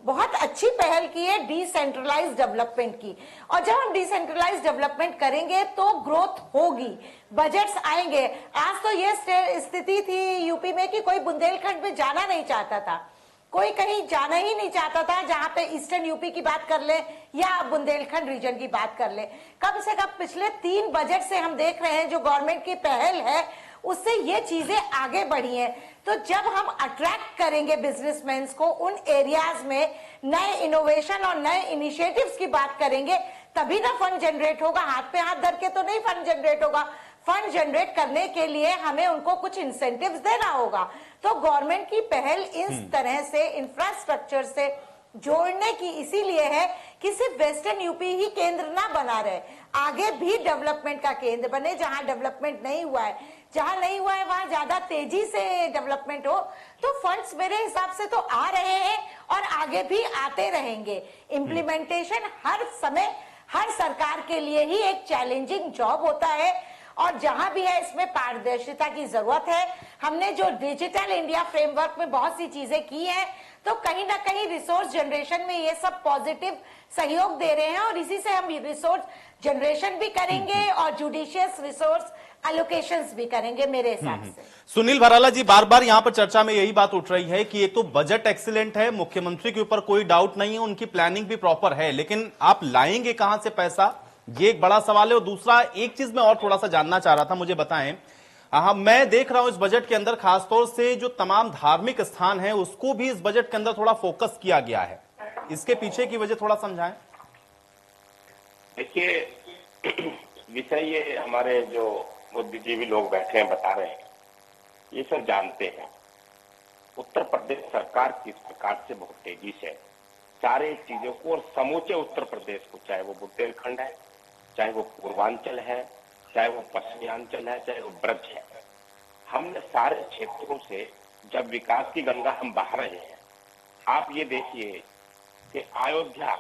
बहुत अच्छी पहल की है डिसेंट्रलाइज डेवलपमेंट की। और जब हम डिसेंट्रलाइज डेवलपमेंट करेंगे तो ग्रोथ होगी, बजट्स आएंगे। आज तो ये स्थिति थी यूपी में कि कोई बुंदेलखंड में जाना नहीं चाहता था, कोई कहीं जाना ही नहीं चाहता था, जहां पे ईस्टर्न यूपी की बात कर ले या बुंदेलखंड रीजन की बात कर ले। कम से कम पिछले 3 बजट से हम देख रहे हैं जो गवर्नमेंट की पहल है उससे ये चीजें आगे बढ़ी हैं। तो जब हम अट्रैक्ट करेंगे बिजनेसमैन को उन एरियाज में, नए इनोवेशन और नए इनिशिएटिव्स की बात करेंगे, तभी ना फंड जनरेट होगा। हाथ पे हाथ धर के तो नहीं फंड जनरेट होगा। फंड जनरेट करने के लिए हमें उनको कुछ इंसेंटिव्स देना होगा। तो गवर्नमेंट की पहल इस तरह से इंफ्रास्ट्रक्चर से जोड़ने की इसीलिए है कि सिर्फ वेस्टर्न यूपी ही केंद्र ना बना रहे, आगे भी डेवलपमेंट का केंद्र बने। जहां डेवलपमेंट नहीं हुआ है, जहां नहीं हुआ है वहां ज्यादा तेजी से डेवलपमेंट हो। तो फंड्स मेरे हिसाब से तो आ रहे हैं और आगे भी आते रहेंगे। इम्प्लीमेंटेशन हर समय हर सरकार के लिए ही एक चैलेंजिंग जॉब होता है और जहां भी है इसमें पारदर्शिता की जरूरत है। हमने जो डिजिटल इंडिया फ्रेमवर्क में बहुत सी चीजें की हैं, तो कहीं ना कहीं रिसोर्स जनरेशन में ये सब पॉजिटिव सहयोग दे रहे हैं और इसी से हम रिसोर्स जनरेशन भी करेंगे और जुडिशियस रिसोर्स एलोकेशंस भी करेंगे मेरे हिसाब से। सुनील भराला जी, बार बार यहां पर चर्चा में यही बात उठ रही है कि एक तो बजट एक्सीलेंट है, मुख्यमंत्री के ऊपर कोई डाउट नहीं है, उनकी प्लानिंग भी प्रॉपर है, लेकिन आप लाएंगे कहां से पैसा, ये एक बड़ा सवाल है। और दूसरा एक चीज मैं और थोड़ा सा जानना चाह रहा था, मुझे बताएं। हाँ, मैं देख रहा हूं इस बजट के अंदर खासतौर से जो तमाम धार्मिक स्थान है उसको भी इस बजट के अंदर थोड़ा फोकस किया गया है। इसके पीछे की वजह थोड़ा समझाएं। देखिए, विषय ये हमारे जो बुद्धिजीवी लोग बैठे हैं बता रहे हैं, ये सब जानते हैं उत्तर प्रदेश सरकार किस प्रकार से बहुत तेजी से सारे चीजों को और समूचे उत्तर प्रदेश को, चाहे वो बुंदेलखंड है, चाहे वो पूर्वांचल है, चाहे वो पश्चिमांचल है, चाहे वो ब्रज है, हमने सारे क्षेत्रों से जब विकास की गंगा हम बहा रहे हैं। आप ये देखिए कि अयोध्या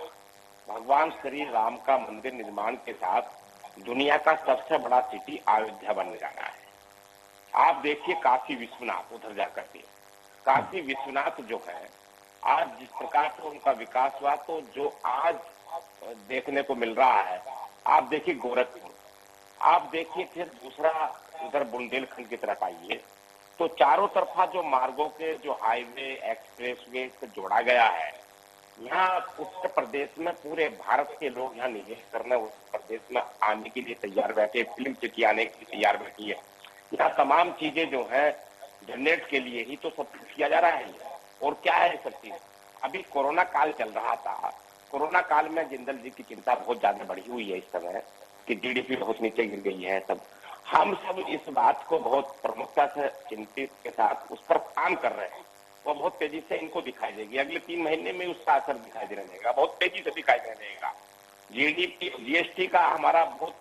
भगवान श्री राम का मंदिर निर्माण के साथ दुनिया का सबसे बड़ा सिटी अयोध्या बनने जा रहा है। आप देखिए काशी विश्वनाथ, उधर जाकर के काशी विश्वनाथ जो है आज जिस प्रकार से उनका विकास हुआ, तो जो आज देखने को मिल रहा है, आप देखिए गोरखपुर, आप देखिए फिर दूसरा उधर बुंदेलखंड की तरफ आइए तो चारों तरफा जो मार्गों के जो हाईवे एक्सप्रेसवे से जोड़ा गया है, यहाँ उत्तर प्रदेश में पूरे भारत के लोग यहाँ निवेश करने उत्तर प्रदेश में आने के लिए तैयार बैठे, फिल्म सिटी आने के लिए तैयार बैठी है। यहाँ तमाम चीजें जो है जनरेट के लिए ही तो सब कुछ किया जा रहा है। और क्या है सब चीज, अभी कोरोना काल चल रहा था, कोरोना काल में जिंदल जी की चिंता बहुत ज्यादा बढ़ी हुई है इस समय कि जीडीपी बहुत नीचे गिर गई है। सब हम सब इस बात को बहुत प्रमुखता से चिंतित के साथ उस पर काम कर रहे हैं। वो बहुत तेजी से इनको दिखाई देगी, अगले 3 महीने में उसका असर दिखाई देने लगेगा, बहुत तेजी से दिखाई देने लगेगा। जीडीपी जीएसटी का हमारा बहुत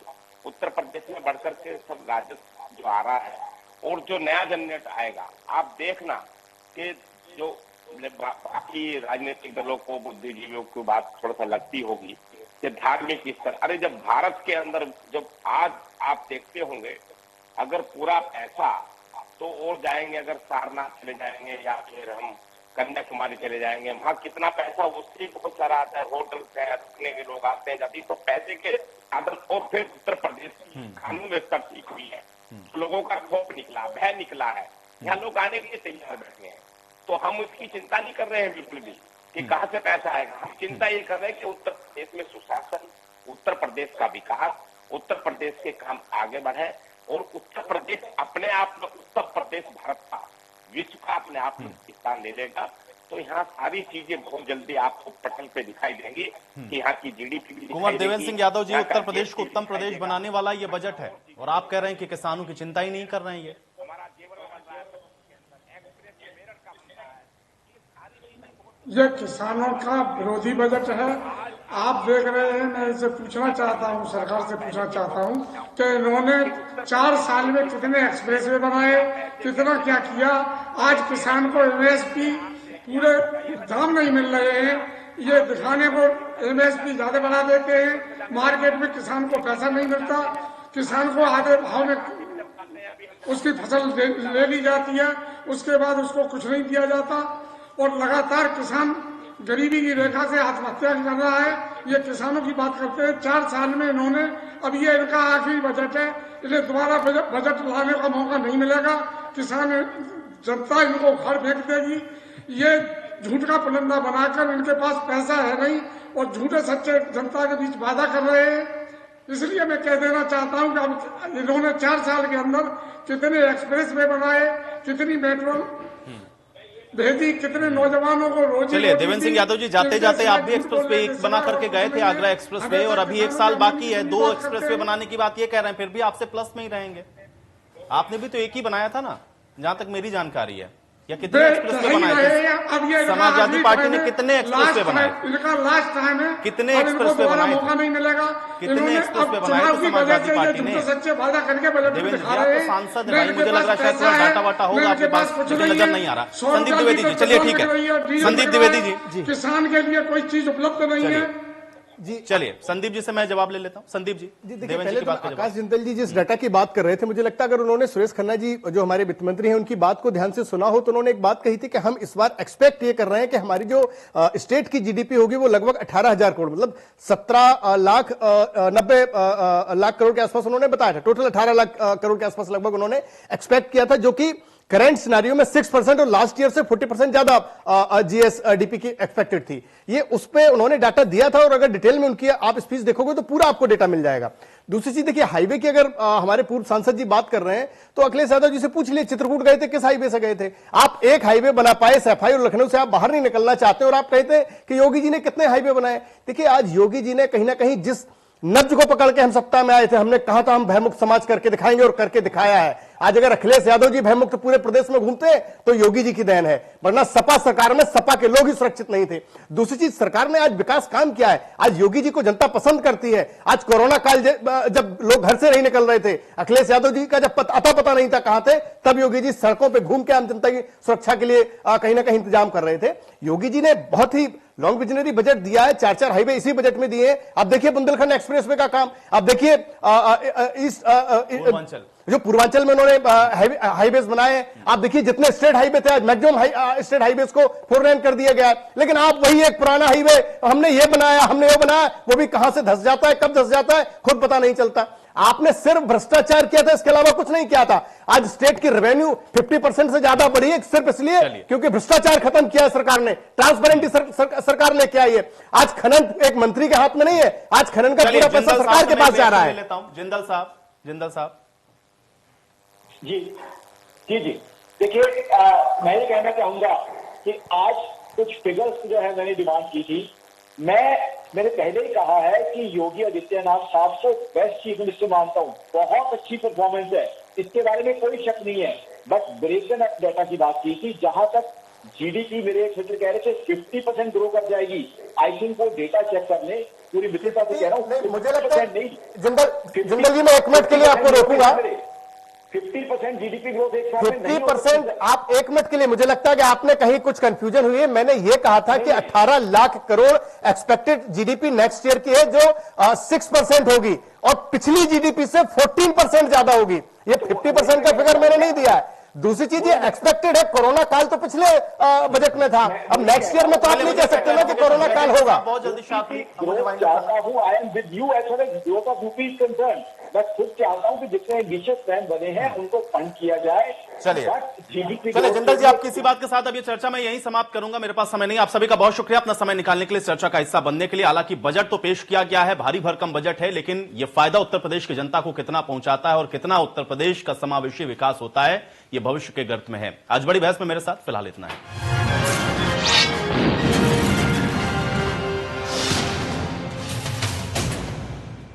उत्तर प्रदेश में बढ़कर के सब राजस्व जो आ रहा है और जो नया जनरेट आएगा, आप देखना कि जो बाकी राजनीतिक दलों को बुद्धिजीवियों की बात थोड़ा सा लगती होगी कि धार्मिक स्तर, अरे जब भारत के अंदर जब आज आप देखते होंगे अगर पूरा पैसा तो और जाएंगे, अगर सारनाथ चले जाएंगे या फिर हम कन्याकुमारी चले जाएंगे, वहाँ कितना पैसा उससे बहुत सारा आता है, होटल है, रुकने के लोग आते हैं जाती, तो पैसे के साधन। और फिर उत्तर प्रदेश की कानून व्यवस्था ठीक हुई है, लोगों का खौफ निकला, भय निकला है, यहाँ लोग आने के लिए तैयार बैठे हैं। तो हम उसकी चिंता नहीं कर रहे हैं बिल्कुल भी कि कहाँ से पैसा आएगा। हम चिंता ये कर रहे हैं कि उत्तर प्रदेश में सुशासन, उत्तर प्रदेश का विकास, उत्तर प्रदेश के काम आगे बढ़े और उत्तर प्रदेश अपने आप में, उत्तर प्रदेश भारत का, विश्व का अपने आप में स्थान ले लेगा। तो यहाँ सारी चीजें बहुत जल्दी आपको पटल पे दिखाई देंगी कि यहाँ की जीडीपी भी। कुंवर देवेंद्र सिंह यादव जी, उत्तर प्रदेश को उत्तम प्रदेश बनाने वाला ये बजट है और आप कह रहे हैं कि किसानों की चिंता ही नहीं कर रहे हैं। ये ये किसानों का विरोधी बजट है। आप देख रहे हैं, मैं इसे पूछना चाहता हूं, सरकार से पूछना चाहता हूं कि इन्होंने 4 साल में कितने एक्सप्रेसवे बनाए, कितना क्या किया। आज किसान को एमएसपी पूरे दाम नहीं मिल रहे हैं, ये दिखाने को एमएसपी ज्यादा बढ़ा देते हैं, मार्केट में किसान को पैसा नहीं मिलता, किसान को आधे भाव में उसकी फसल ले ली जाती है, उसके बाद उसको कुछ नहीं दिया जाता और लगातार किसान गरीबी की रेखा से आत्महत्या कर रहा है। ये किसानों की बात करते हैं। 4 साल में इन्होंने, अब ये इनका आखिरी बजट है, इन्हें दोबारा बजट लाने का मौका नहीं मिलेगा। किसान जनता इनको घर फेंक देगी। ये झूठ का पुलंदा बनाकर, इनके पास पैसा है नहीं और झूठे सच्चे जनता के बीच वादा कर रहे हैं। इसलिए मैं कह देना चाहता हूं कि अब इन्होंने 4 साल के अंदर कितने एक्सप्रेस वे बनाए, कितनी मेट्रो भेजी, कितने नौजवानों को रोजी। चलिए देवेंद्र सिंह यादव जी, जाते जाते आप भी एक्सप्रेस वे बना करके गए थे, आगरा एक्सप्रेस वे, और अभी 1 साल बाकी है 2 एक्सप्रेस वे बनाने की बात ये कह रहे हैं, फिर भी आपसे प्लस में ही रहेंगे। आपने भी तो एक ही बनाया था ना, जहां तक मेरी जानकारी है, या कितने एक्सप्रेस वे बनाए थे? समाजवादी पार्टी ने कितने एक्सप्रेस वे बनाए? इनका लास्ट टाइम है, कितने एक्सप्रेस वे बनाए? मौका नहीं मिलेगा। कितने एक्सप्रेस वे बनाए थे समाजवादी पार्टी ने? सच्चे वादा करके देवेंद्र जी, आप तो सांसद है भाई, मुझे लग रहा है शायद थोड़ा डाटा वाटा होगा आपके पास, मुझे नजर नहीं आ रहा। संदीप द्विवेदी जी, चलिए ठीक है, संदीप द्विवेदी जी, किसान के लिए कोई चीज उपलब्ध नहीं है जी। चलिए संदीप जी से मैं जवाब ले लेता हूं। संदीप जी, देखिए, पहले तो आकाश जिंदल जी जिस डाटा की बात कर रहे थे, मुझे लगता है अगर उन्होंने सुरेश खन्ना जी जो हमारे वित्त मंत्री हैं उनकी बात को ध्यान से सुना हो तो उन्होंने एक बात कही थी कि हम इस बार एक्सपेक्ट ये कर रहे हैं कि हमारी जो स्टेट की जीडीपी होगी वो लगभग 18,000 करोड़, मतलब 17 लाख 90 लाख करोड़ के आसपास उन्होंने बताया था। टोटल 18 लाख करोड़ के आसपास लगभग उन्होंने एक्सपेक्ट किया था, जो कि करंट सिनेरियो में 6% और लास्ट ईयर से 40% ज्यादा जीएसडीपी की एक्सपेक्टेड थी। ये उस पे उन्होंने डाटा दिया था और अगर डिटेल में उनकी आप स्पीच देखोगे तो पूरा आपको डेटा मिल जाएगा। दूसरी चीज देखिए, हाईवे की अगर हमारे पूर्व सांसद जी बात कर रहे हैं तो अखिलेश यादव जी से पूछ लिए, चित्रकूट गए थे, किस हाईवे से गए थे? आप एक हाईवे बना पाए, सफाई और लखनऊ से आप बाहर नहीं निकलना चाहते और आप कहते हैं कि योगी जी ने कितने हाईवे बनाए। देखिए, आज योगी जी ने कहीं ना कहीं जिस नब्ज को पकड़ के हम सत्ता में आए थे, हमने कहा था हम भयमुक्त समाज करके दिखाएंगे और करके दिखाया है। आज अगर अखिलेश यादव जी भयमुक्त पूरे प्रदेश में घूमते हैं तो योगी जी की देन है, वरना सपा सरकार में सपा के लोग ही सुरक्षित नहीं थे। दूसरी चीज, सरकार ने आज विकास काम किया है, आज योगी जी को जनता पसंद करती है। आज कोरोना काल जब लोग घर से नहीं निकल रहे थे, अखिलेश यादव जी का जब अता पता नहीं था कहां थे, तब योगी जी सड़कों पर घूम के आम जनता की सुरक्षा के लिए कहीं ना कहीं इंतजाम कर रहे थे। योगी जी ने बहुत ही लॉन्ग विजनरी बजट दिया है, 4 हाईवे इसी बजट में दिए हैं। अब देखिए बुंदेलखंड एक्सप्रेसवे का काम, अब देखिए जो पूर्वांचल में उन्होंने हाईवेज बनाए हैं, आप देखिए जितने स्टेट हाईवे थे आज मैक्सिमम स्टेट हाईवेज को 4 लेन कर दिया गया है। लेकिन आप वही एक पुराना हाईवे हमने ये बनाया, हमने वो बनाया, वो भी कहां से धस जाता है, कब धस जाता है खुद पता नहीं चलता। आपने सिर्फ भ्रष्टाचार किया था, इसके अलावा कुछ नहीं किया था। आज स्टेट की रेवेन्यू 50% से ज्यादा बढ़ी है सिर्फ इसलिए क्योंकि भ्रष्टाचार खत्म किया है सरकार ने, ट्रांसपेरेंटी सरकार लेके आई है। आज खनन एक मंत्री के हाथ में नहीं है, आज खनन का पूरा पैसा सरकार के पास जा रहा है। जिंदल साहब जी जी जी, देखिए मैं ये कहना चाहूंगा कि आज कुछ फिगर्स जो है मैंने डिमांड की थी। मैंने पहले ही कहा है कि योगी आदित्यनाथ साहब को बेस्ट चीफ मिनिस्टर मानता हूं, बहुत अच्छी परफॉर्मेंस है, इसके बारे में कोई शक नहीं है। बट ब्रेकन डाटा की बात की थी, जहां तक जीडीपी मेरे एक मित्र कह रहे थे 50% ग्रो कर जाएगी। आई थिंक वो डेटा चेक कर ले, पूरी मित्रता से कह रहा हूँ। मुझे लगता है जिंदल जी, मैं 1 मिनट के लिए आपको रोकूंगा। 50% जीडीपी ग्रोथ एक साल में 50% आप 1 मिनट के लिए, मुझे लगता है कि आपने कहीं कुछ कंफ्यूजन हुई है। मैंने ये कहा था कि 18 lakh crore expected GDP next year की है, जो 6% होगी और पिछली जीडीपी से 14% ज्यादा होगी। ये 50% का फिगर मैंने नहीं दिया है। दूसरी चीज ये एक्सपेक्टेड है, कोरोना काल तो पिछले बजट में था, अब नेक्स्ट ईयर में तो आप नहीं कह सकते ना कि कोरोना काल होगा। बहुत जल्दी शादी चाहता हूँ, I am with you as far as growth of UP is concern. मैं खुद चाहता हूँ कि जितने एम्बिशियस प्लान बने हैं उनको फंड किया जाए। चलिए जिंदल जी, आपकी इसी बात के साथ अब ये चर्चा मैं यहीं समाप्त करूंगा, मेरे पास समय नहीं। आप सभी का बहुत शुक्रिया अपना समय निकालने के लिए, चर्चा का हिस्सा बनने के लिए। हालांकि बजट तो पेश किया गया है, भारी भरकम बजट है, लेकिन ये फायदा उत्तर प्रदेश की जनता को कितना पहुंचाता है और कितना उत्तर प्रदेश का समावेशी विकास होता है, ये भविष्य के गर्त में है। आज बड़ी बहस में मेरे साथ फिलहाल इतना है।